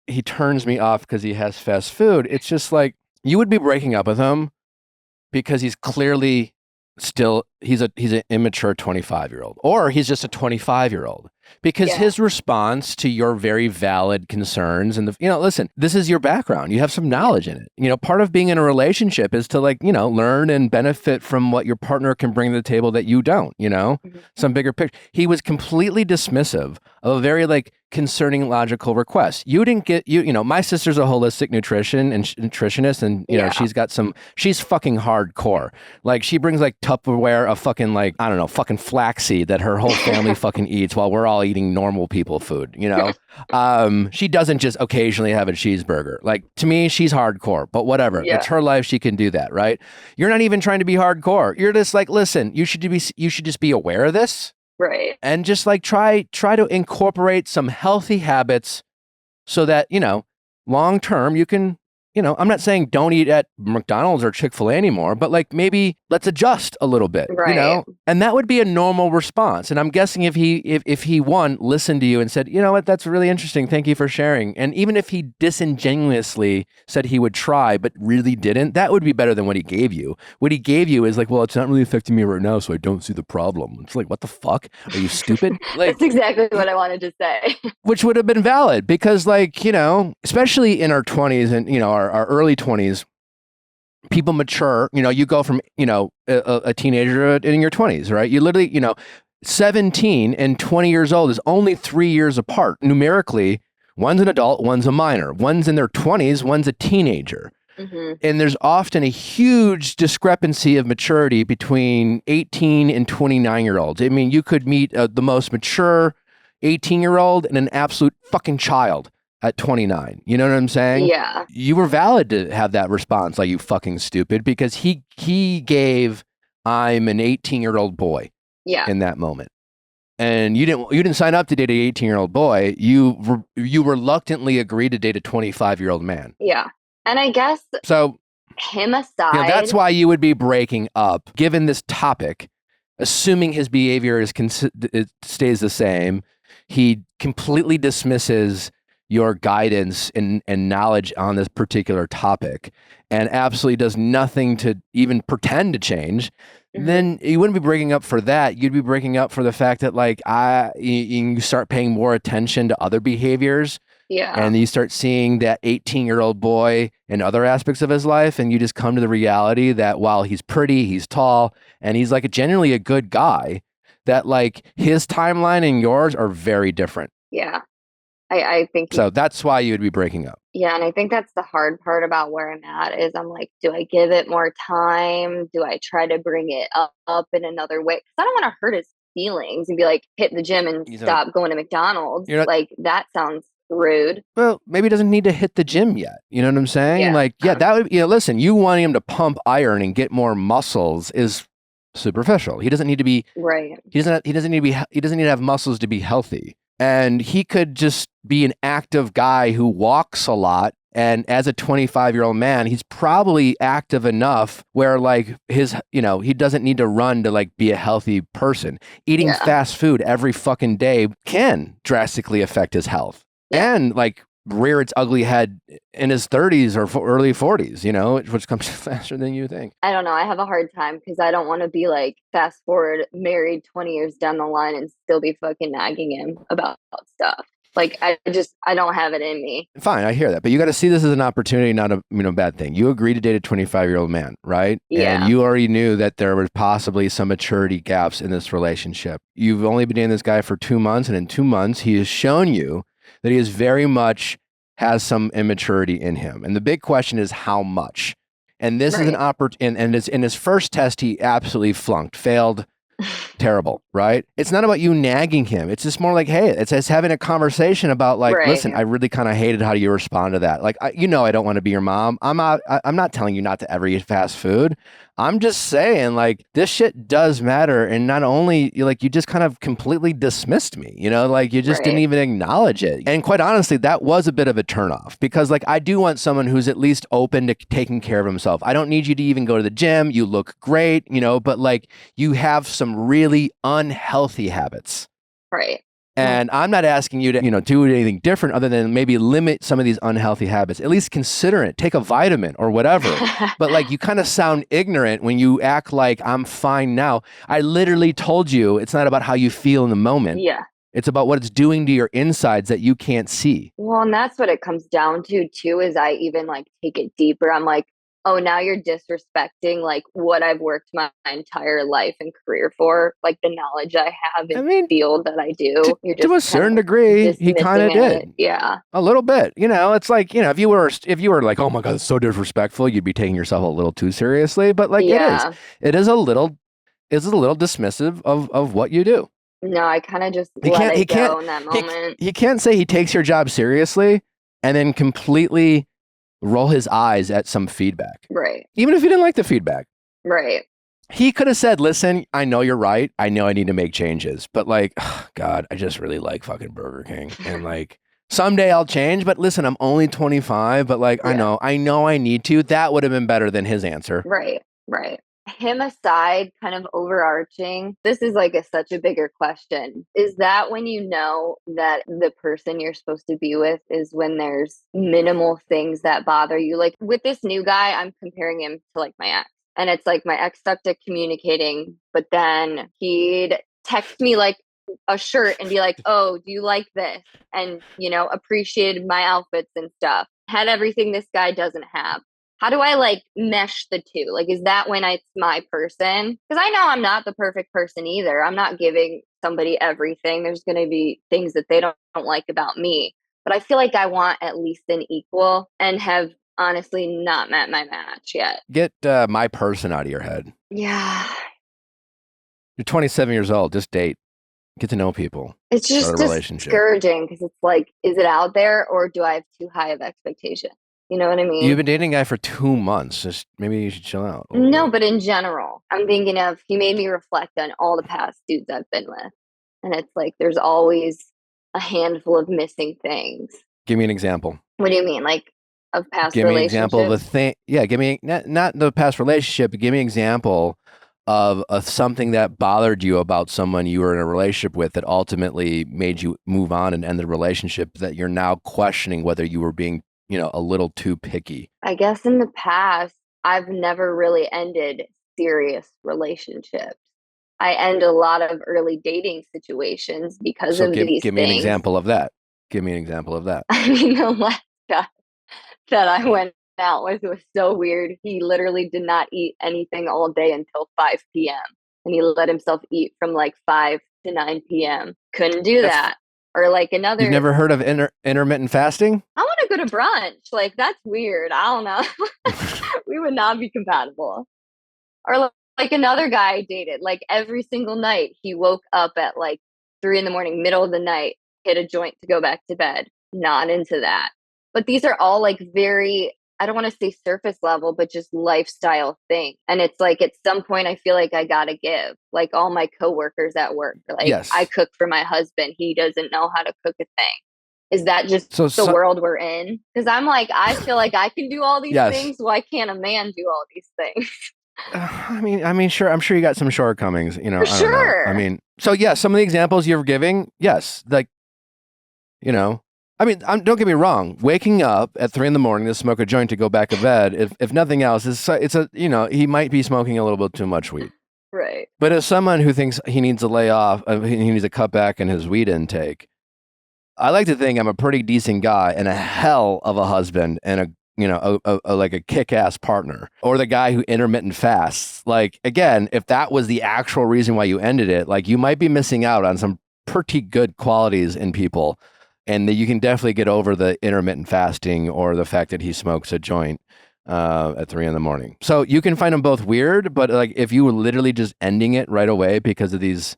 he turns me off because he has fast food. It's just like you would be breaking up with him because he's clearly still he's an immature 25-year-old, or he's just a 25-year-old. Because his response to your very valid concerns and listen, this is your background. You have some knowledge in it. Part of being in a relationship is to learn and benefit from what your partner can bring to the table that you don't, some bigger picture. He was completely dismissive of a very concerning logical request. You didn't get, my sister's a holistic nutritionist and, she's fucking hardcore. Like she brings Tupperware of fucking fucking flaxseed that her whole family fucking eats while we're all eating normal people food, she doesn't just occasionally have a cheeseburger. To me, she's hardcore, but whatever. It's her life. She can do that, right? You're not even trying to be hardcore. You're just listen, you should just be aware of this.
Right.
And just try to incorporate some healthy habits so that, long term you can, I'm not saying don't eat at McDonald's or Chick-fil-A anymore, but maybe let's adjust a little bit, and that would be a normal response. And I'm guessing if he listened to you and said, you know what, that's really interesting. Thank you for sharing. And even if he disingenuously said he would try, but really didn't, that would be better than what he gave you. What he gave you is well, it's not really affecting me right now, so I don't see the problem. It's what the fuck? Are you stupid?
That's exactly what I wanted to say.
Which would have been valid because especially in our 20s and, our early 20s, people mature, you go from, a teenager in your 20s, right? You literally, 17 and 20 years old is only 3 years apart. Numerically, one's an adult, one's a minor. One's in their 20s, one's a teenager. Mm-hmm. And there's often a huge discrepancy of maturity between 18 and 29-year-olds. I mean, you could meet the most mature 18-year-old and an absolute fucking child at 29. You know what I'm saying?
Yeah.
You were valid to have that response, you fucking stupid, because he gave, I'm an 18-year-old boy in that moment. and you didn't sign up to date an 18-year-old boy. You reluctantly agreed to date a 25-year-old man.
Yeah. And I guess
so
him aside,
that's why you would be breaking up, given this topic, assuming his behavior it stays the same. He completely dismisses your guidance and knowledge on this particular topic and absolutely does nothing to even pretend to change. Then you wouldn't be breaking up for that. You'd be breaking up for the fact that like you start paying more attention to other behaviors.
Yeah.
And you start seeing that 18-year-old boy in other aspects of his life. And you just come to the reality that while he's pretty, he's tall, and he's like genuinely a good guy, that like his timeline and yours are very different.
Yeah. I think
so. That's why you would be breaking up.
Yeah, and I think that's the hard part about where I'm at is I'm like, do I give it more time? Do I try to bring it up in another way? Because I don't want to hurt his feelings and be like, hit the gym and stop going to McDonald's. Like that sounds rude.
Well, maybe he doesn't need to hit the gym yet. You know what I'm saying?
Yeah.
Like, yeah, that would. Listen, you wanting him to pump iron and get more muscles is superficial. He doesn't need to be
right.
He doesn't need to have muscles to be healthy. And he could just be an active guy who walks a lot. And as a 25-year-old man, he's probably active enough where like he doesn't need to run to like be a healthy person. Eating fast food every fucking day can drastically affect his health and like rear its ugly head in his 30s or early 40s, which comes faster than you think.
I don't know. I have a hard time because I don't want to be like fast forward married 20 years down the line and still be fucking nagging him about stuff. Like I don't have it in me.
Fine, I hear that, but you got to see this as an opportunity, not a bad thing. You agreed to date a 25-year-old man, right?
Yeah.
And you already knew that there was possibly some maturity gaps in this relationship. You've only been dating this guy for 2 months, and in 2 months, he has shown you that he is very much has some immaturity in him. And the big question is how much? And this is an opportunity, and in his first test, he absolutely flunked, failed, terrible, right? It's not about you nagging him. It's just more like, hey, it's having a conversation about like, listen, I really kind of hated how you respond to that. Like, I don't want to be your mom. I'm not telling you not to ever eat fast food. I'm just saying like this shit does matter. And not only like you just kind of completely dismissed me, like you just didn't even acknowledge it. And quite honestly, that was a bit of a turnoff because like I do want someone who's at least open to taking care of himself. I don't need you to even go to the gym. You look great, but like you have some really unhealthy habits.
Right.
And I'm not asking you to, do anything different other than maybe limit some of these unhealthy habits. At least consider it. Take a vitamin or whatever. But like you kind of sound ignorant when you act like I'm fine now. I literally told you it's not about how you feel in the moment.
Yeah.
It's about what it's doing to your insides that you can't see.
Well, and that's what it comes down to too, is I even like take it deeper. I'm like, oh, now you're disrespecting like what I've worked my entire life and career for, like the knowledge I have in the field that I do. You're just
to a certain degree, he kind of did.
Yeah.
A little bit. It's like, if you were like, oh my God, it's so disrespectful, you'd be taking yourself a little too seriously. But like it is a little dismissive of what you do.
No, I kind of just let it go in that moment.
He can't say he takes your job seriously and then completely roll his eyes at some feedback.
Right.
Even if he didn't like the feedback.
Right.
He could have said, listen, I know you're right. I know I need to make changes. But like, God, I just really like fucking Burger King. And like, someday I'll change. But listen, I'm only 25. But like, I know I need to. That would have been better than his answer.
Right. Right. Him aside, kind of overarching, this is like such a bigger question. Is that when you know that the person you're supposed to be with is when there's minimal things that bother you? Like with this new guy, I'm comparing him to like my ex. And it's like my ex stopped communicating, but then he'd text me like a shirt and be like, oh, do you like this? And, appreciated my outfits and stuff. Had everything this guy doesn't have. How do I like mesh the two? Like, is that when it's my person? Because I know I'm not the perfect person either. I'm not giving somebody everything. There's going to be things that they don't like about me. But I feel like I want at least an equal and have honestly not met my match yet.
Get my person out of your head.
Yeah.
You're 27 years old. Just date. Get to know people.
It's just discouraging because it's like, is it out there or do I have too high of expectation? You know what I mean?
You've been dating a guy for 2 months. Just maybe you should chill out.
No, but in general, I'm thinking of, he made me reflect on all the past dudes I've been with. And it's like there's always a handful of missing things.
Give me an example.
What do you mean? Like of past
Give me an
relationships?
example of a thing. Yeah, give me not the past relationship, but give me an example of something that bothered you about someone you were in a relationship with that ultimately made you move on and end the relationship, that you're now questioning whether you were being, a little too picky.
I guess in the past, I've never really ended serious relationships. I end a lot of early dating situations because
So
of these
give me an
things.
example of that. Give me an example of that.
I mean, the last guy that I went out with was so weird. He literally did not eat anything all day until 5 p.m. And he let himself eat from like 5 to 9 p.m. Couldn't do that. Or like another.
You've never heard of intermittent fasting?
I want to go to brunch. Like, that's weird. I don't know. We would not be compatible. Or like another guy I dated, like every single night he woke up at like 3 a.m, middle of the night, hit a joint to go back to bed. Not into that. But these are all like very, I don't want to say surface level, but just lifestyle things. And it's like at some point I feel like I gotta give. Like all my coworkers at work, like
Yes.
I cook for my husband. He doesn't know how to cook a thing. Is that just the world we're in? Because I'm like, I feel like I can do all these things. Why can't a man do all these things?
Sure. I'm sure you got some shortcomings,
For
I don't know.
sure.
So yeah, some of the examples you're giving, yes, like, don't get me wrong. Waking up at 3 a.m. to smoke a joint to go back to bed, if nothing else, he might be smoking a little bit too much weed.
Right.
But as someone who thinks he needs to lay off, he needs to cut back in his weed intake, I like to think I'm a pretty decent guy and a hell of a husband and a kick-ass partner. Or the guy who intermittent fasts. Like, again, if that was the actual reason why you ended it, like you might be missing out on some pretty good qualities in people. And that you can definitely get over the intermittent fasting or the fact that he smokes a joint at 3 a.m. So you can find them both weird, but like if you were literally just ending it right away because of these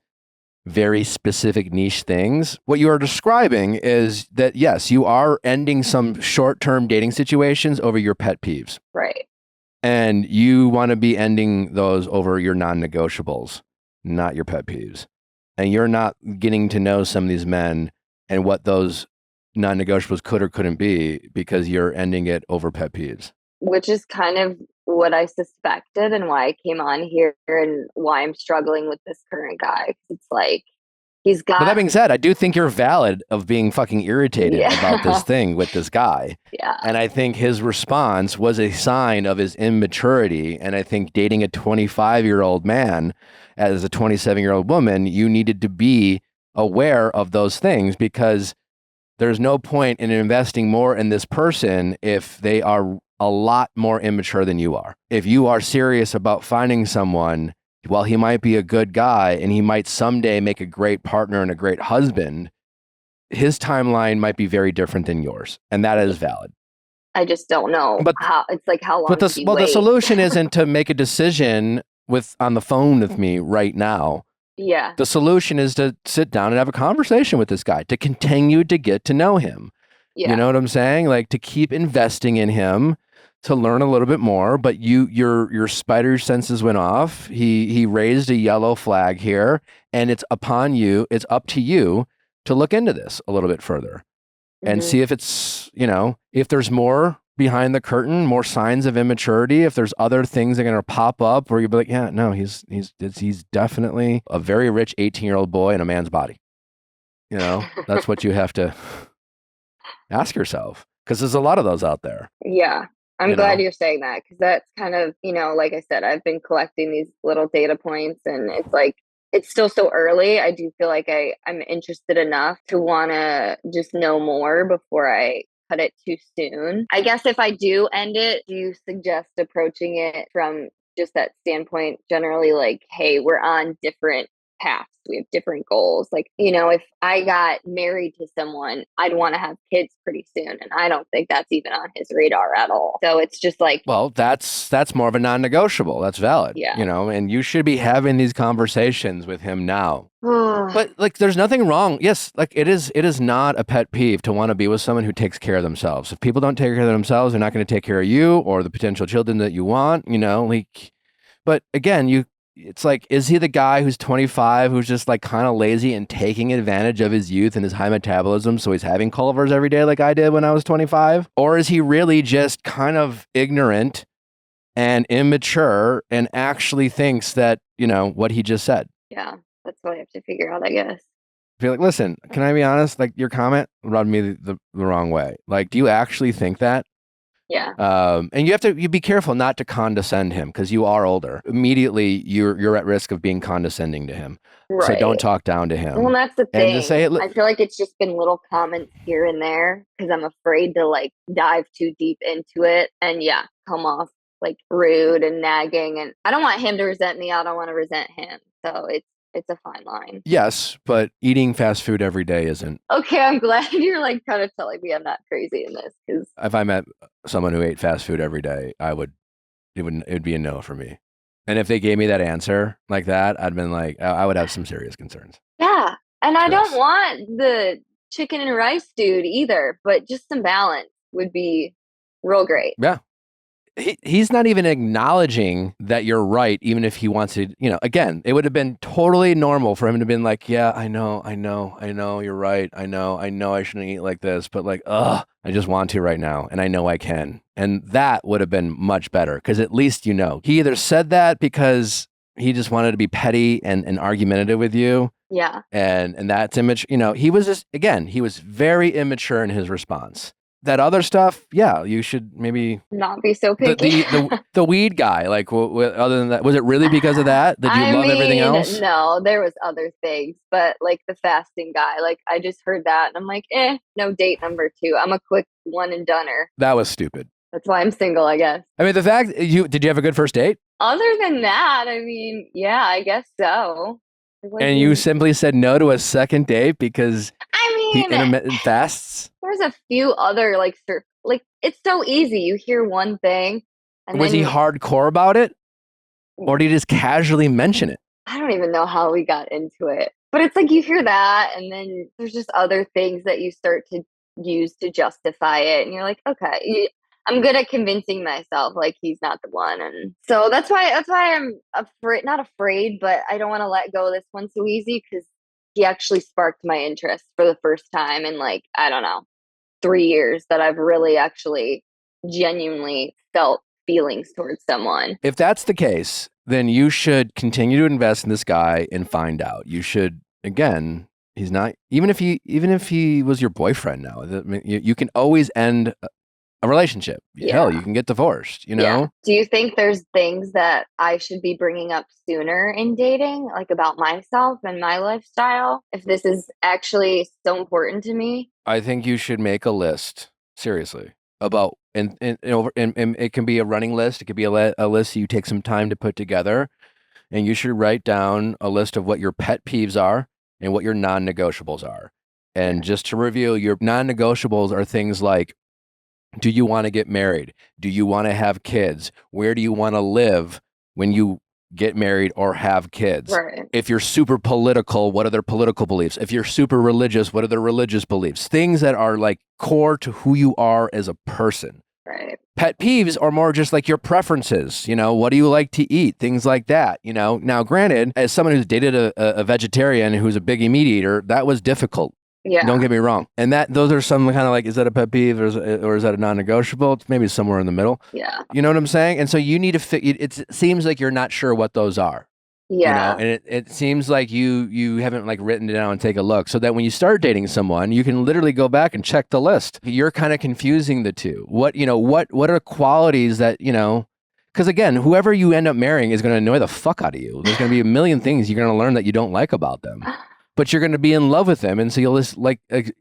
very specific niche things, what you are describing is that, yes, you are ending some short-term dating situations over your pet peeves.
Right.
And you want to be ending those over your non-negotiables, not your pet peeves. And you're not getting to know some of these men and what those non-negotiables could or couldn't be because you're ending it over pet peeves.
Which is kind of what I suspected and why I came on here and why I'm struggling with this current guy. It's like, he's got...
But that being said, I do think you're valid of being fucking irritated about this thing with this guy.
Yeah.
And I think his response was a sign of his immaturity. And I think dating a 25-year-old man as a 27-year-old woman, you needed to be aware of those things because there's no point in investing more in this person if they are a lot more immature than you are. If you are serious about finding someone, while he might be a good guy and he might someday make a great partner and a great husband, his timeline might be very different than yours. And that is valid.
I just don't know how long.
But the solution isn't to make a decision on the phone with me right now.
Yeah.
The solution is to sit down and have a conversation with this guy, to continue to get to know him.
Yeah.
You know what I'm saying? Like to keep investing in him, to learn a little bit more, but your spider senses went off. He raised a yellow flag here, and it's up to you to look into this a little bit further and see if it's, if there's more behind the curtain, more signs of immaturity, if there's other things that are going to pop up where you'll be like, yeah, no, he's definitely a very rich 18-year-old boy in a man's body. That's what you have to ask yourself, because there's a lot of those out there.
Yeah. I'm glad you're saying that, because that's kind of, like I said, I've been collecting these little data points, and it's like, it's still so early. I do feel like I'm interested enough to want to just know more before I cut it too soon. I guess if I do end it, do you suggest approaching it from just that standpoint, generally like, hey, we're on different paths. We have different goals. Like, if I got married to someone, I'd want to have kids pretty soon. And I don't think that's even on his radar at all. So it's just like,
well, that's more of a non-negotiable. That's valid.
Yeah.
And you should be having these conversations with him now. But like, there's nothing wrong. Yes. Like it is not a pet peeve to want to be with someone who takes care of themselves. If people don't take care of themselves, they're not going to take care of you or the potential children that you want, but again, it's like, is he the guy who's 25 who's just like kind of lazy and taking advantage of his youth and his high metabolism, so he's having Culvers every day like I did when I was 25? Or is he really just kind of ignorant and immature and actually thinks that, what he just said?
Yeah, that's what I have to figure out, I guess.
Be like, listen, can I be honest? Like, your comment rubbed me the wrong way. Like, do you actually think that?
Yeah.
And you be careful not to condescend him, because you are older. Immediately, you're at risk of being condescending to him.
Right.
So don't talk down to him.
Well, that's the
And
thing.
just say,
I feel like it's just been little comments here and there because I'm afraid to like dive too deep into it and come off like rude and nagging. And I don't want him to resent me. I don't want to resent him. So it's a fine line.
Yes, but eating fast food every day isn't.
Okay, I'm glad you're like kind of telling me I'm not crazy in this, because
If I met someone who ate fast food every day, it'd be a no for me. And if they gave me that answer like that, I'd been like, I would have some serious concerns.
yeah. And I
Yes.
don't want the chicken and rice dude either, but just some balance would be real great.
Yeah. He's not even acknowledging that you're right, even if he wants to, again, it would have been totally normal for him to have been like, yeah, I know, you're right. I know I shouldn't eat like this, but like, I just want to right now. And I know I can. And that would have been much better, because at least, he either said that because he just wanted to be petty and argumentative with you.
Yeah.
And that's immature. He was just, again, he was very immature in his response. That other stuff, yeah, you should maybe
not be so picky.
The weed guy, like, other than that, was it really because of that? Did you love everything else?
No, there was other things, but like the fasting guy, like I just heard that and I'm like, no date number 2. I'm a quick one and doneer.
That was stupid.
That's why I'm single, I guess.
I mean, the fact did you have a good first date?
Other than that, I mean, yeah, I guess so.
And you simply said no to a second date because he intermittent fasts?
There's a few other like it's so easy. You hear one thing and
was he hardcore about it? Or did he just casually mention it?
I don't even know how we got into it. But it's like you hear that and then there's just other things that you start to use to justify it. And you're like, okay, I'm good at convincing myself like he's not the one. And so that's why I'm not afraid, but I don't want to let go of this one so easy, because he actually sparked my interest for the first time in like, I don't know, 3 years that I've really actually genuinely felt feelings towards someone.
If that's the case, then you should continue to invest in this guy and find out. You should, again, he's not, even if he was your boyfriend now, you can always end a relationship.
Yeah.
Hell, you can get divorced,
Yeah. Do you think there's things that I should be bringing up sooner in dating, like about myself and my lifestyle, if this is actually so important to me?
I think you should make a list, seriously, about, and it can be a running list. It could be a list you take some time to put together, and you should write down a list of what your pet peeves are and what your non-negotiables are. And just to review, your non-negotiables are things like, do you want to get married? Do you want to have kids? Where do you want to live when you get married or have kids?
Right.
If you're super political, what are their political beliefs? If you're super religious, what are their religious beliefs? Things that are like core to who you are as a person.
Right.
Pet peeves are more just like your preferences. What do you like to eat? Things like that. Now, granted, as someone who's dated a vegetarian who's a big meat eater, that was difficult.
Yeah.
Don't get me wrong. And those are some kind of like, is that a pet peeve or is that a non-negotiable? It's maybe somewhere in the middle.
Yeah.
You know what I'm saying? And so you need to it seems like you're not sure what those are.
Yeah.
And it seems like you haven't like written it down and take a look, so that when you start dating someone, you can literally go back and check the list. You're kind of confusing the two. What are qualities that, because again, whoever you end up marrying is going to annoy the fuck out of you. There's going to be a million things you're going to learn that you don't like about them. But you're going to be in love with them, and so you'll just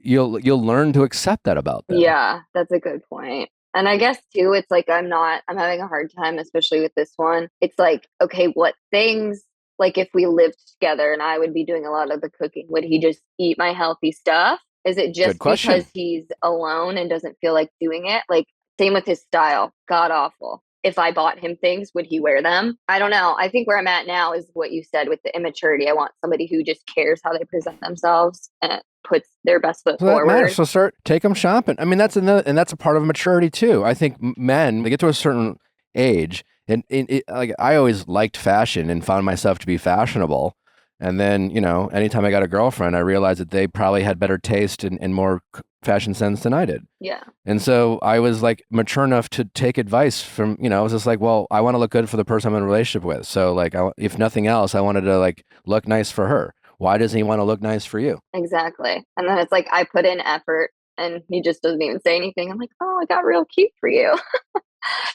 you'll learn to accept that about them.
Yeah, that's a good point. And I guess too, it's like I'm having a hard time, especially with this one. It's like, okay, what things, like if we lived together and I would be doing a lot of the cooking, would he just eat my healthy stuff? Is it just because he's alone and doesn't feel like doing it? Like same with his style, god awful. If I bought him things, would he wear them? I don't know. I think where I'm at now is what you said with the immaturity. I want somebody who just cares how they present themselves and puts their best foot forward.
That matters. So take them shopping. I mean, that's a part of maturity too. I think men, they get to a certain age And like I always liked fashion and found myself to be fashionable. And then, anytime I got a girlfriend, I realized that they probably had better taste and more fashion sense than I did.
Yeah.
And so I was like mature enough to take advice from, I was just like, well, I want to look good for the person I'm in a relationship with. So like, if nothing else, I wanted to like look nice for her. Why doesn't he want to look nice for you?
Exactly. And then it's like, I put in effort and he just doesn't even say anything. I'm like, oh, I got real cute for you.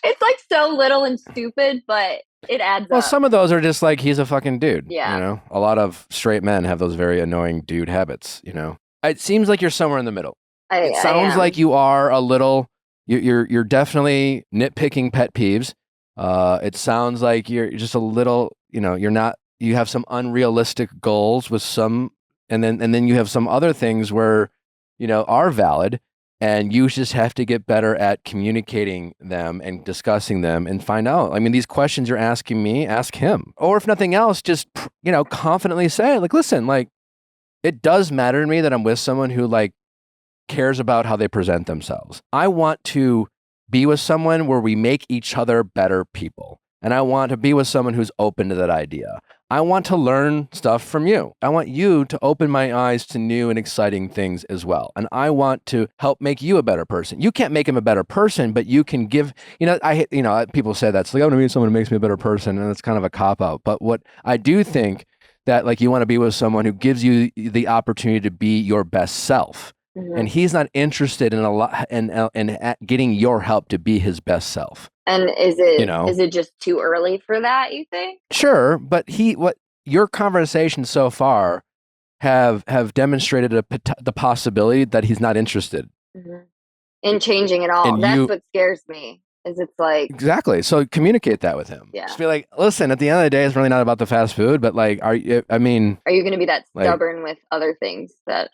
It's like so little and stupid, but it adds
Well,
up.
some of those are just like, he's a fucking dude.
Yeah.
A lot of straight men have those very annoying dude habits, It seems like you're somewhere in the middle. It sounds like you are a little, you're definitely nitpicking pet peeves. It sounds like you're just a little, you're not, you have some unrealistic goals with some, and then you have some other things where, are valid. And you just have to get better at communicating them and discussing them and find out. I mean, these questions you're asking me, ask him. Or if nothing else, just, confidently say, like, listen, like, it does matter to me that I'm with someone who, like, cares about how they present themselves. I want to be with someone where we make each other better people. And I want to be with someone who's open to that idea. I want to learn stuff from you. I want you to open my eyes to new and exciting things as well. And I want to help make you a better person. You can't make him a better person, but you can give, people say that's like, I want to meet someone who makes me a better person. And it's kind of a cop out. But what I do think that like you want to be with someone who gives you the opportunity to be your best self.
Mm-hmm.
And he's not interested in a lot in getting your help to be his best self.
And is it just too early for that, you think?
Sure, but your conversations so far have demonstrated the possibility that he's not interested
in changing it all. That's what scares me. Is it's like
exactly. So communicate that with him.
Yeah.
Just be like, listen. At the end of the day, it's really not about the fast food, but like, are you going
to be that stubborn with other things that?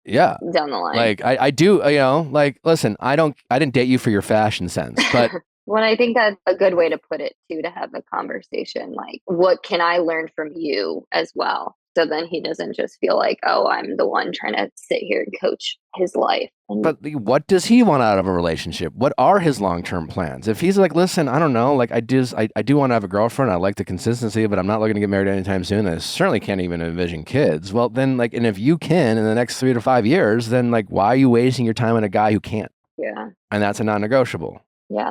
Yeah.
Down the line.
Like I do, like, listen, I didn't date you for your fashion sense, but
well, I think that's a good way to put it too, to have a conversation. Like, what can I learn from you as well? So then he doesn't just feel like, oh, I'm the one trying to sit here and coach his life.
But what does he want out of a relationship? What are his long-term plans? If he's like, listen, I don't know, like I do want to have a girlfriend. I like the consistency, but I'm not looking to get married anytime soon. I certainly can't even envision kids. Well, then like, and if you can in the next 3 to 5 years, then like, why are you wasting your time on a guy who can't?
Yeah.
And that's a non-negotiable.
Yeah,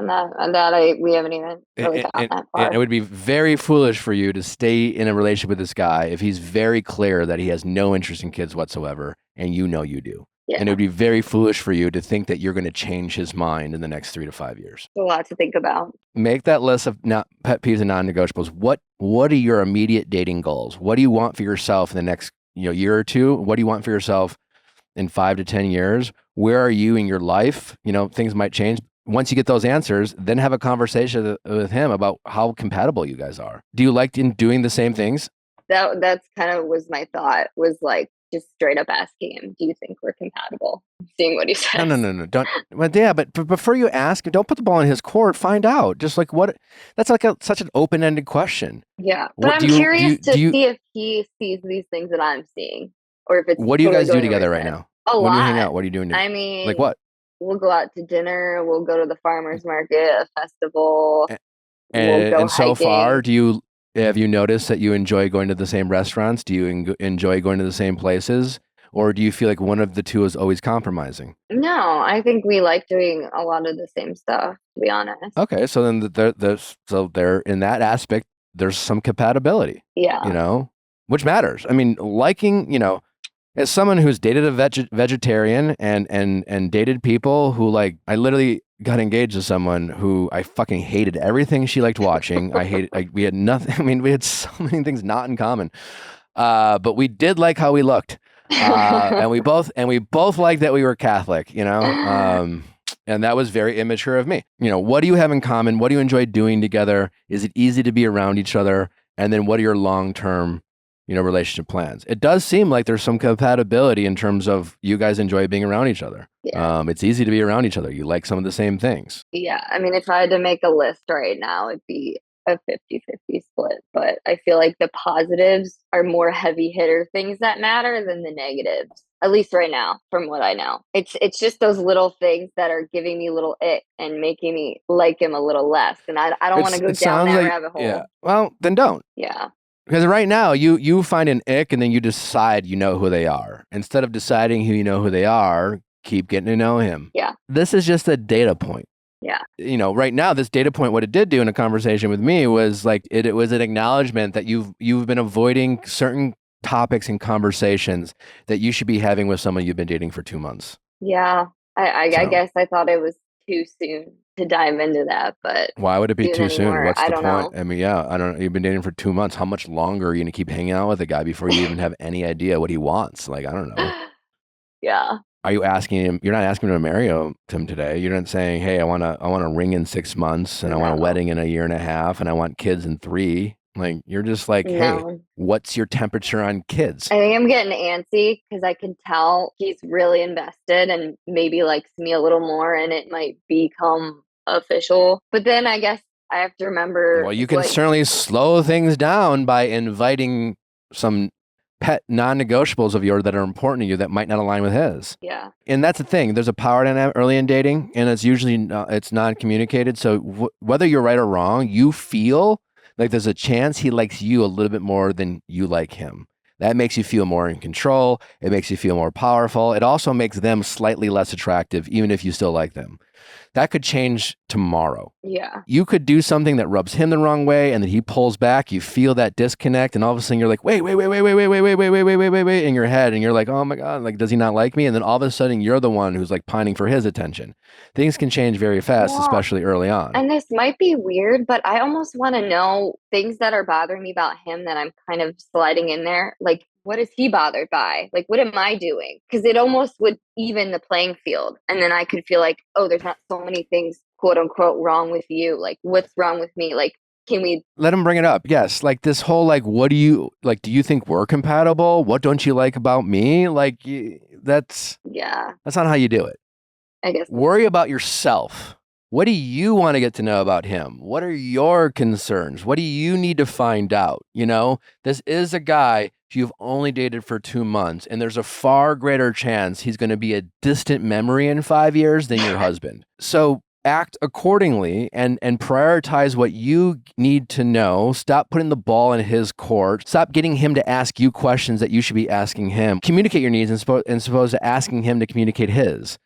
we haven't even really gotten that far.
It would be very foolish for you to stay in a relationship with this guy if he's very clear that he has no interest in kids whatsoever, and you do. Yeah. And it would be very foolish for you to think that you're going to change his mind in the next 3 to 5 years.
A lot to think about.
Make that list of pet peeves and non-negotiables. What are your immediate dating goals? What do you want for yourself in the next year or two? What do you want for yourself in 5 to 10 years? Where are you in your life? Things might change. Once you get those answers, then have a conversation with him about how compatible you guys are. Do you like doing the same things?
That's kind of was my thought, was like just straight up asking him, do you think we're compatible? Seeing what he says.
No. Don't. Well, yeah, but before you ask, don't put the ball in his court. Find out. Just like what. That's like such an open-ended question.
Yeah, but I'm curious to see if he sees these things that I'm seeing, or if it's.
What do you guys do together right now?
A lot.
When you hang out, what are you doing?
I mean,
like what?
We'll go out to dinner. We'll go to the farmer's market, a festival.
And so far, have you noticed that you enjoy going to the same restaurants? Do you enjoy going to the same places? Or do you feel like one of the two is always compromising?
No, I think we like doing a lot of the same stuff, to be honest.
Okay, so then there in that aspect, there's some compatibility.
Yeah.
Which matters. I mean, liking, as someone who's dated a vegetarian and dated people who like, I literally got engaged to someone who I fucking hated everything she liked watching. We had nothing. I mean, we had so many things not in common, but we did like how we looked, and we both liked that we were Catholic, and that was very immature of me. What do you have in common? What do you enjoy doing together? Is it easy to be around each other? And then what are your long-term relationship plans? It does seem like there's some compatibility in terms of you guys enjoy being around each other.
Yeah.
It's easy to be around each other. You like some of the same things.
Yeah. I mean, if I had to make a list right now, it'd be a 50-50 split. But I feel like the positives are more heavy hitter things that matter than the negatives. At least right now, from what I know. It's just those little things that are giving me a little ick and making me like him a little less. And I don't want to go
It
down
sounds
that
like,
rabbit hole.
yeah. Well, then don't.
Yeah.
Because right now you find an ick and then you decide you know who they are. Instead of deciding who they are, keep getting to know him.
Yeah.
This is just a data point.
Yeah.
You know, right now, this data point, what it did do in a conversation with me was like, it was an acknowledgement that you've been avoiding certain topics and conversations that you should be having with someone you've been dating for 2 months.
Yeah. I
So-
guess I thought it was too soon to dive into that, but
Why would it be too soon?
anymore,
What's
I
the
don't
point?
know.
I mean, yeah, I don't know. You've been dating for 2 months. How much longer are you going to keep hanging out with a guy before you even have any idea what he wants? Like, I don't know.
Yeah.
Are you asking him? You're not asking him to marry him today. You're not saying, hey, I want a ring in 6 months and I want a
No.
wedding in a year and a half and I want kids in 3. Like, you're just like, hey,
No.
what's your temperature on kids?
I think I'm getting antsy because I can tell he's really invested and maybe likes me a little more, and it might become official. But then I guess I have to remember.
Well, you can
what-
certainly slow things down by inviting some pet non-negotiables of yours that are important to you that might not align with his.
Yeah.
And that's the thing. There's a power dynamic early in dating, and it's usually it's non-communicated. So whether you're right or wrong, you feel like there's a chance he likes you a little bit more than you like him. That makes you feel more in control. It makes you feel more powerful. It also makes them slightly less attractive, even if you still like them. That could change tomorrow.
Yeah.
You could do something that rubs him the wrong way, and then he pulls back. You feel that disconnect, and all of a sudden you're like, wait in your head, and you're like, oh my god, like does he not like me? And then all of a sudden you're the one who's like pining for his attention. Things can change very fast,
Well,
especially early on.
And this might be weird, but I almost want to know things that are bothering me about him that I'm kind of sliding in there. Like, what is he bothered by? Like, what am I doing? Because it almost would even the playing field. And then I could feel like, oh, there's not so many things, quote unquote, wrong with you. Like, what's wrong with me? Like, can we?
Let him bring it up. Yes. Like this whole, like, what do you, like, do you think we're compatible? What don't you like about me? Like, that's
Yeah,
not how you do it.
I guess.
Worry about yourself. What do you want to get to know about him? What are your concerns? What do you need to find out? You know, this is a guy you've only dated for 2 months, and there's a far greater chance he's going to be a distant memory in 5 years than your husband. So act accordingly and prioritize what you need to know. Stop putting the ball in his court. Stop getting him to ask you questions that you should be asking him. Communicate your needs and supposed to asking him to communicate his.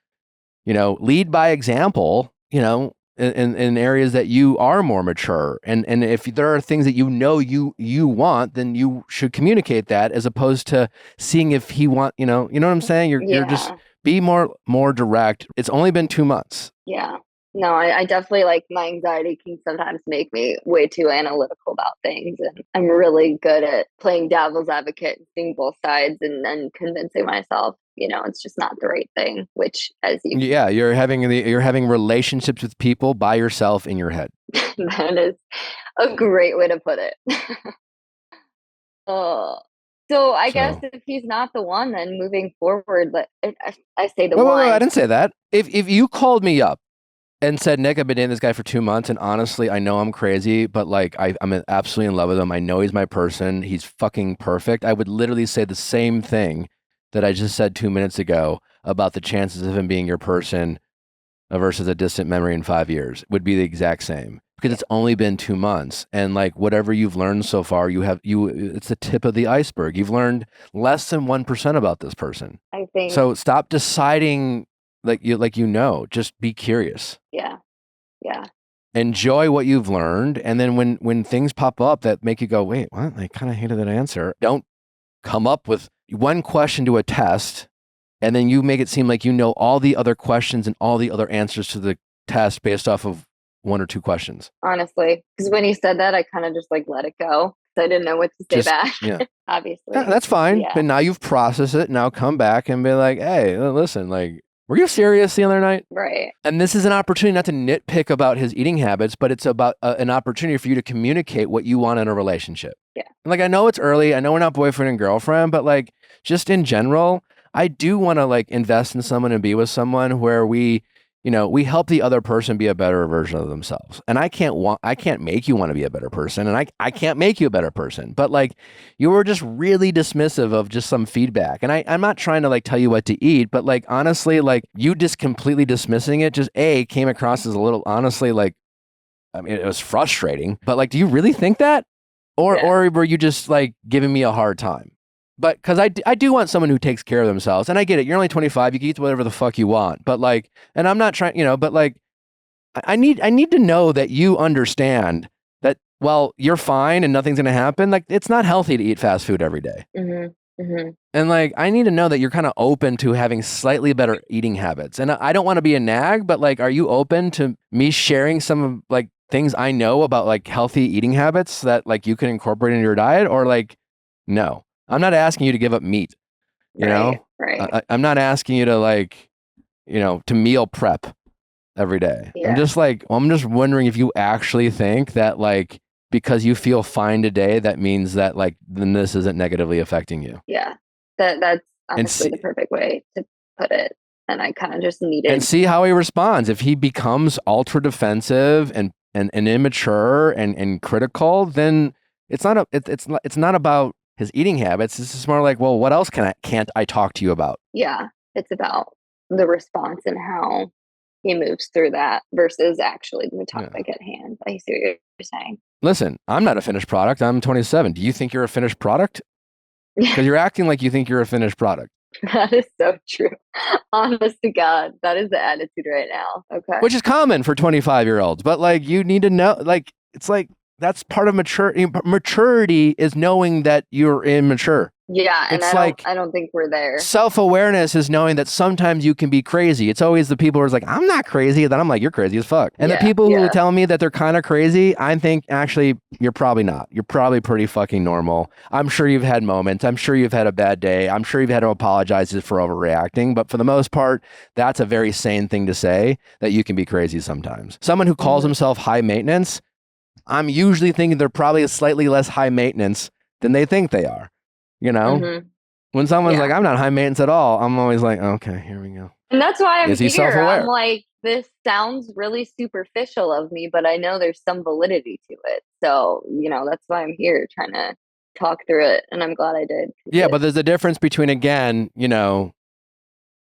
You know, lead by example. You know, in areas that you are more mature, and if there are things that you want, then you should communicate that as opposed to seeing if he want. You know what I'm saying? You're just be more direct. It's only been 2 months.
Yeah. No, I definitely, like, my anxiety can sometimes make me way too analytical about things. And I'm really good at playing devil's advocate and seeing both sides and then convincing myself, you know, it's just not the right thing, which as you.
Yeah, you're having relationships with people by yourself in your head.
That is a great way to put it. So I guess if he's not the one, then moving forward, but I say the
Wait,
one.
I didn't say that. If you called me up and said, Nick, I've been dating this guy for 2 months, and honestly, I know I'm crazy, but like I'm absolutely in love with him. I know he's my person. He's fucking perfect. I would literally say the same thing that I just said 2 minutes ago about the chances of him being your person versus a distant memory in 5 years would be the exact same, because it's only been 2 months, and like whatever you've learned so far, it's the tip of the iceberg. You've learned less than 1% about this person.
I think
So stop deciding just be curious.
Yeah.
Enjoy what you've learned, and then when things pop up that make you go, wait, what? I kind of hated that answer. Don't come up with one question to a test, and then you make it seem like you know all the other questions and all the other answers to the test based off of 1 or 2 questions.
Honestly, because when he said that, I kind of just like let it go. I didn't know what to say back.
Yeah.
Obviously.
Yeah, that's fine.
Yeah.
But now you've processed it. Now come back and be like, hey, listen, like, were you serious the other night?
Right.
And this is an opportunity not to nitpick about his eating habits, but it's about an opportunity for you to communicate what you want in a relationship.
Yeah.
Like, I know it's early. I know we're not boyfriend and girlfriend, but like, just in general, I do want to like invest in someone and be with someone where we we help the other person be a better version of themselves. And I can't make you want to be a better person, and I can't make you a better person. But like, you were just really dismissive of just some feedback. And I'm not trying to like tell you what to eat, but like, honestly, like you just completely dismissing it just came across as a little, honestly, like, I mean, it was frustrating, but like, do you really think that? Or were you just like giving me a hard time? But because I do want someone who takes care of themselves. And I get it. You're only 25. You can eat whatever the fuck you want. But like, and I'm not trying, but like, I need to know that you understand that, well, you're fine and nothing's going to happen. Like, it's not healthy to eat fast food every day. And like, I need to know that you're kind of open to having slightly better eating habits. And I don't want to be a nag, but like, are you open to me sharing some of like things I know about like healthy eating habits that like you can incorporate into your diet? Or like, no. I'm not asking you to give up meat,
Right.
I'm not asking you to like, to meal prep every day.
Yeah.
I'm just wondering if you actually think that like, because you feel fine today, that means that like, then this isn't negatively affecting you.
Yeah. That's honestly the perfect way to put it. And I kind of just needed.
And see how he responds. If he becomes ultra defensive and immature and critical, then it's not about his eating habits. This is more like, well, what else can't I talk to you about?
Yeah, it's about the response and how he moves through that versus actually the topic at hand. I see what you're saying.
Listen, I'm not a finished product. I'm 27. Do you think you're a finished product? Because you're acting like you think you're a finished product.
That is so true. Honest to God, that is the attitude right now. Okay.
Which is common for 25-year-olds. But like, you need to know, like, it's like, that's part of maturity. Maturity is knowing that you're immature.
Yeah, and
I
don't think we're there.
Self-awareness is knowing that sometimes you can be crazy. It's always the people who are like, I'm not crazy. Then I'm like, you're crazy as fuck. And the people who tell me that they're kind of crazy, I think actually you're probably not. You're probably pretty fucking normal. I'm sure you've had moments. I'm sure you've had a bad day. I'm sure you've had to apologize for overreacting. But for the most part, that's a very sane thing to say, that you can be crazy sometimes. Someone who calls himself high maintenance, I'm usually thinking they're probably slightly less high maintenance than they think they are. When someone's like, I'm not high maintenance at all, I'm always like, okay, here we go.
And that's why I'm
Is he
here.
self-aware?
I'm like, this sounds really superficial of me, but I know there's some validity to it. So, that's why I'm here trying to talk through it. And I'm glad I did.
Yeah, but there's a difference between, again, getting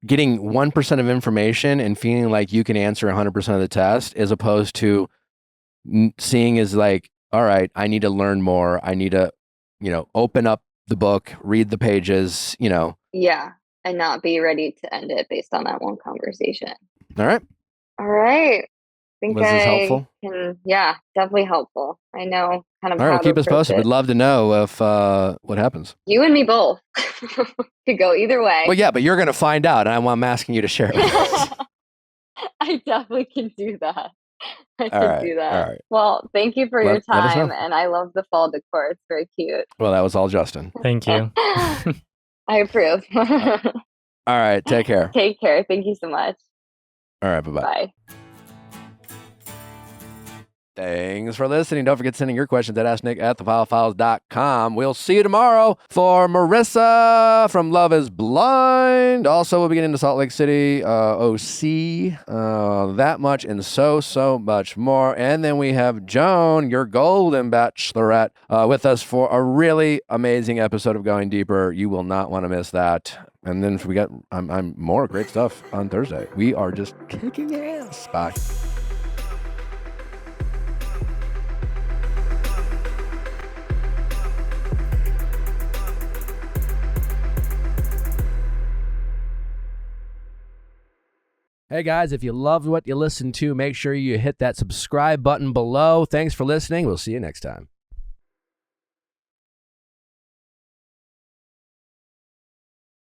1% of information and feeling like you can answer 100% of the test, as opposed to seeing as like, all right, I need to learn more. I need to, open up the book, read the pages,
Yeah, and not be ready to end it based on that one conversation.
All right.
I think
Was this helpful?
Yeah, definitely helpful. I know kind of
all right,
how
well, keep us posted.
it.
We'd love to know if what happens.
You and me both. Could go either way.
Well, yeah, but you're going to find out, and I'm asking you to share it with us.
I definitely can do that. I
All
can
right,
do that.
all right.
Well, thank you for your
Let us know.
time. And I love the fall decor. It's very cute.
Well, that was all Justin.
Thank you.
I approve.
All right, take care.
Take care. Thank you so much.
All right, bye-bye.
Bye.
Thanks for listening. Don't forget sending your questions at asknick@theviallfiles.com. We'll see you tomorrow for Marissa from Love is Blind. Also, we'll be getting to Salt Lake City, OC, that much and so much more. And then we have Joan, your golden bachelorette, with us for a really amazing episode of Going Deeper. You will not want to miss that. And then we got I'm more great stuff on Thursday. We are just kicking ass. Bye. Hey guys, if you loved what you listened to, make sure you hit that subscribe button below. Thanks for listening. We'll see you next time.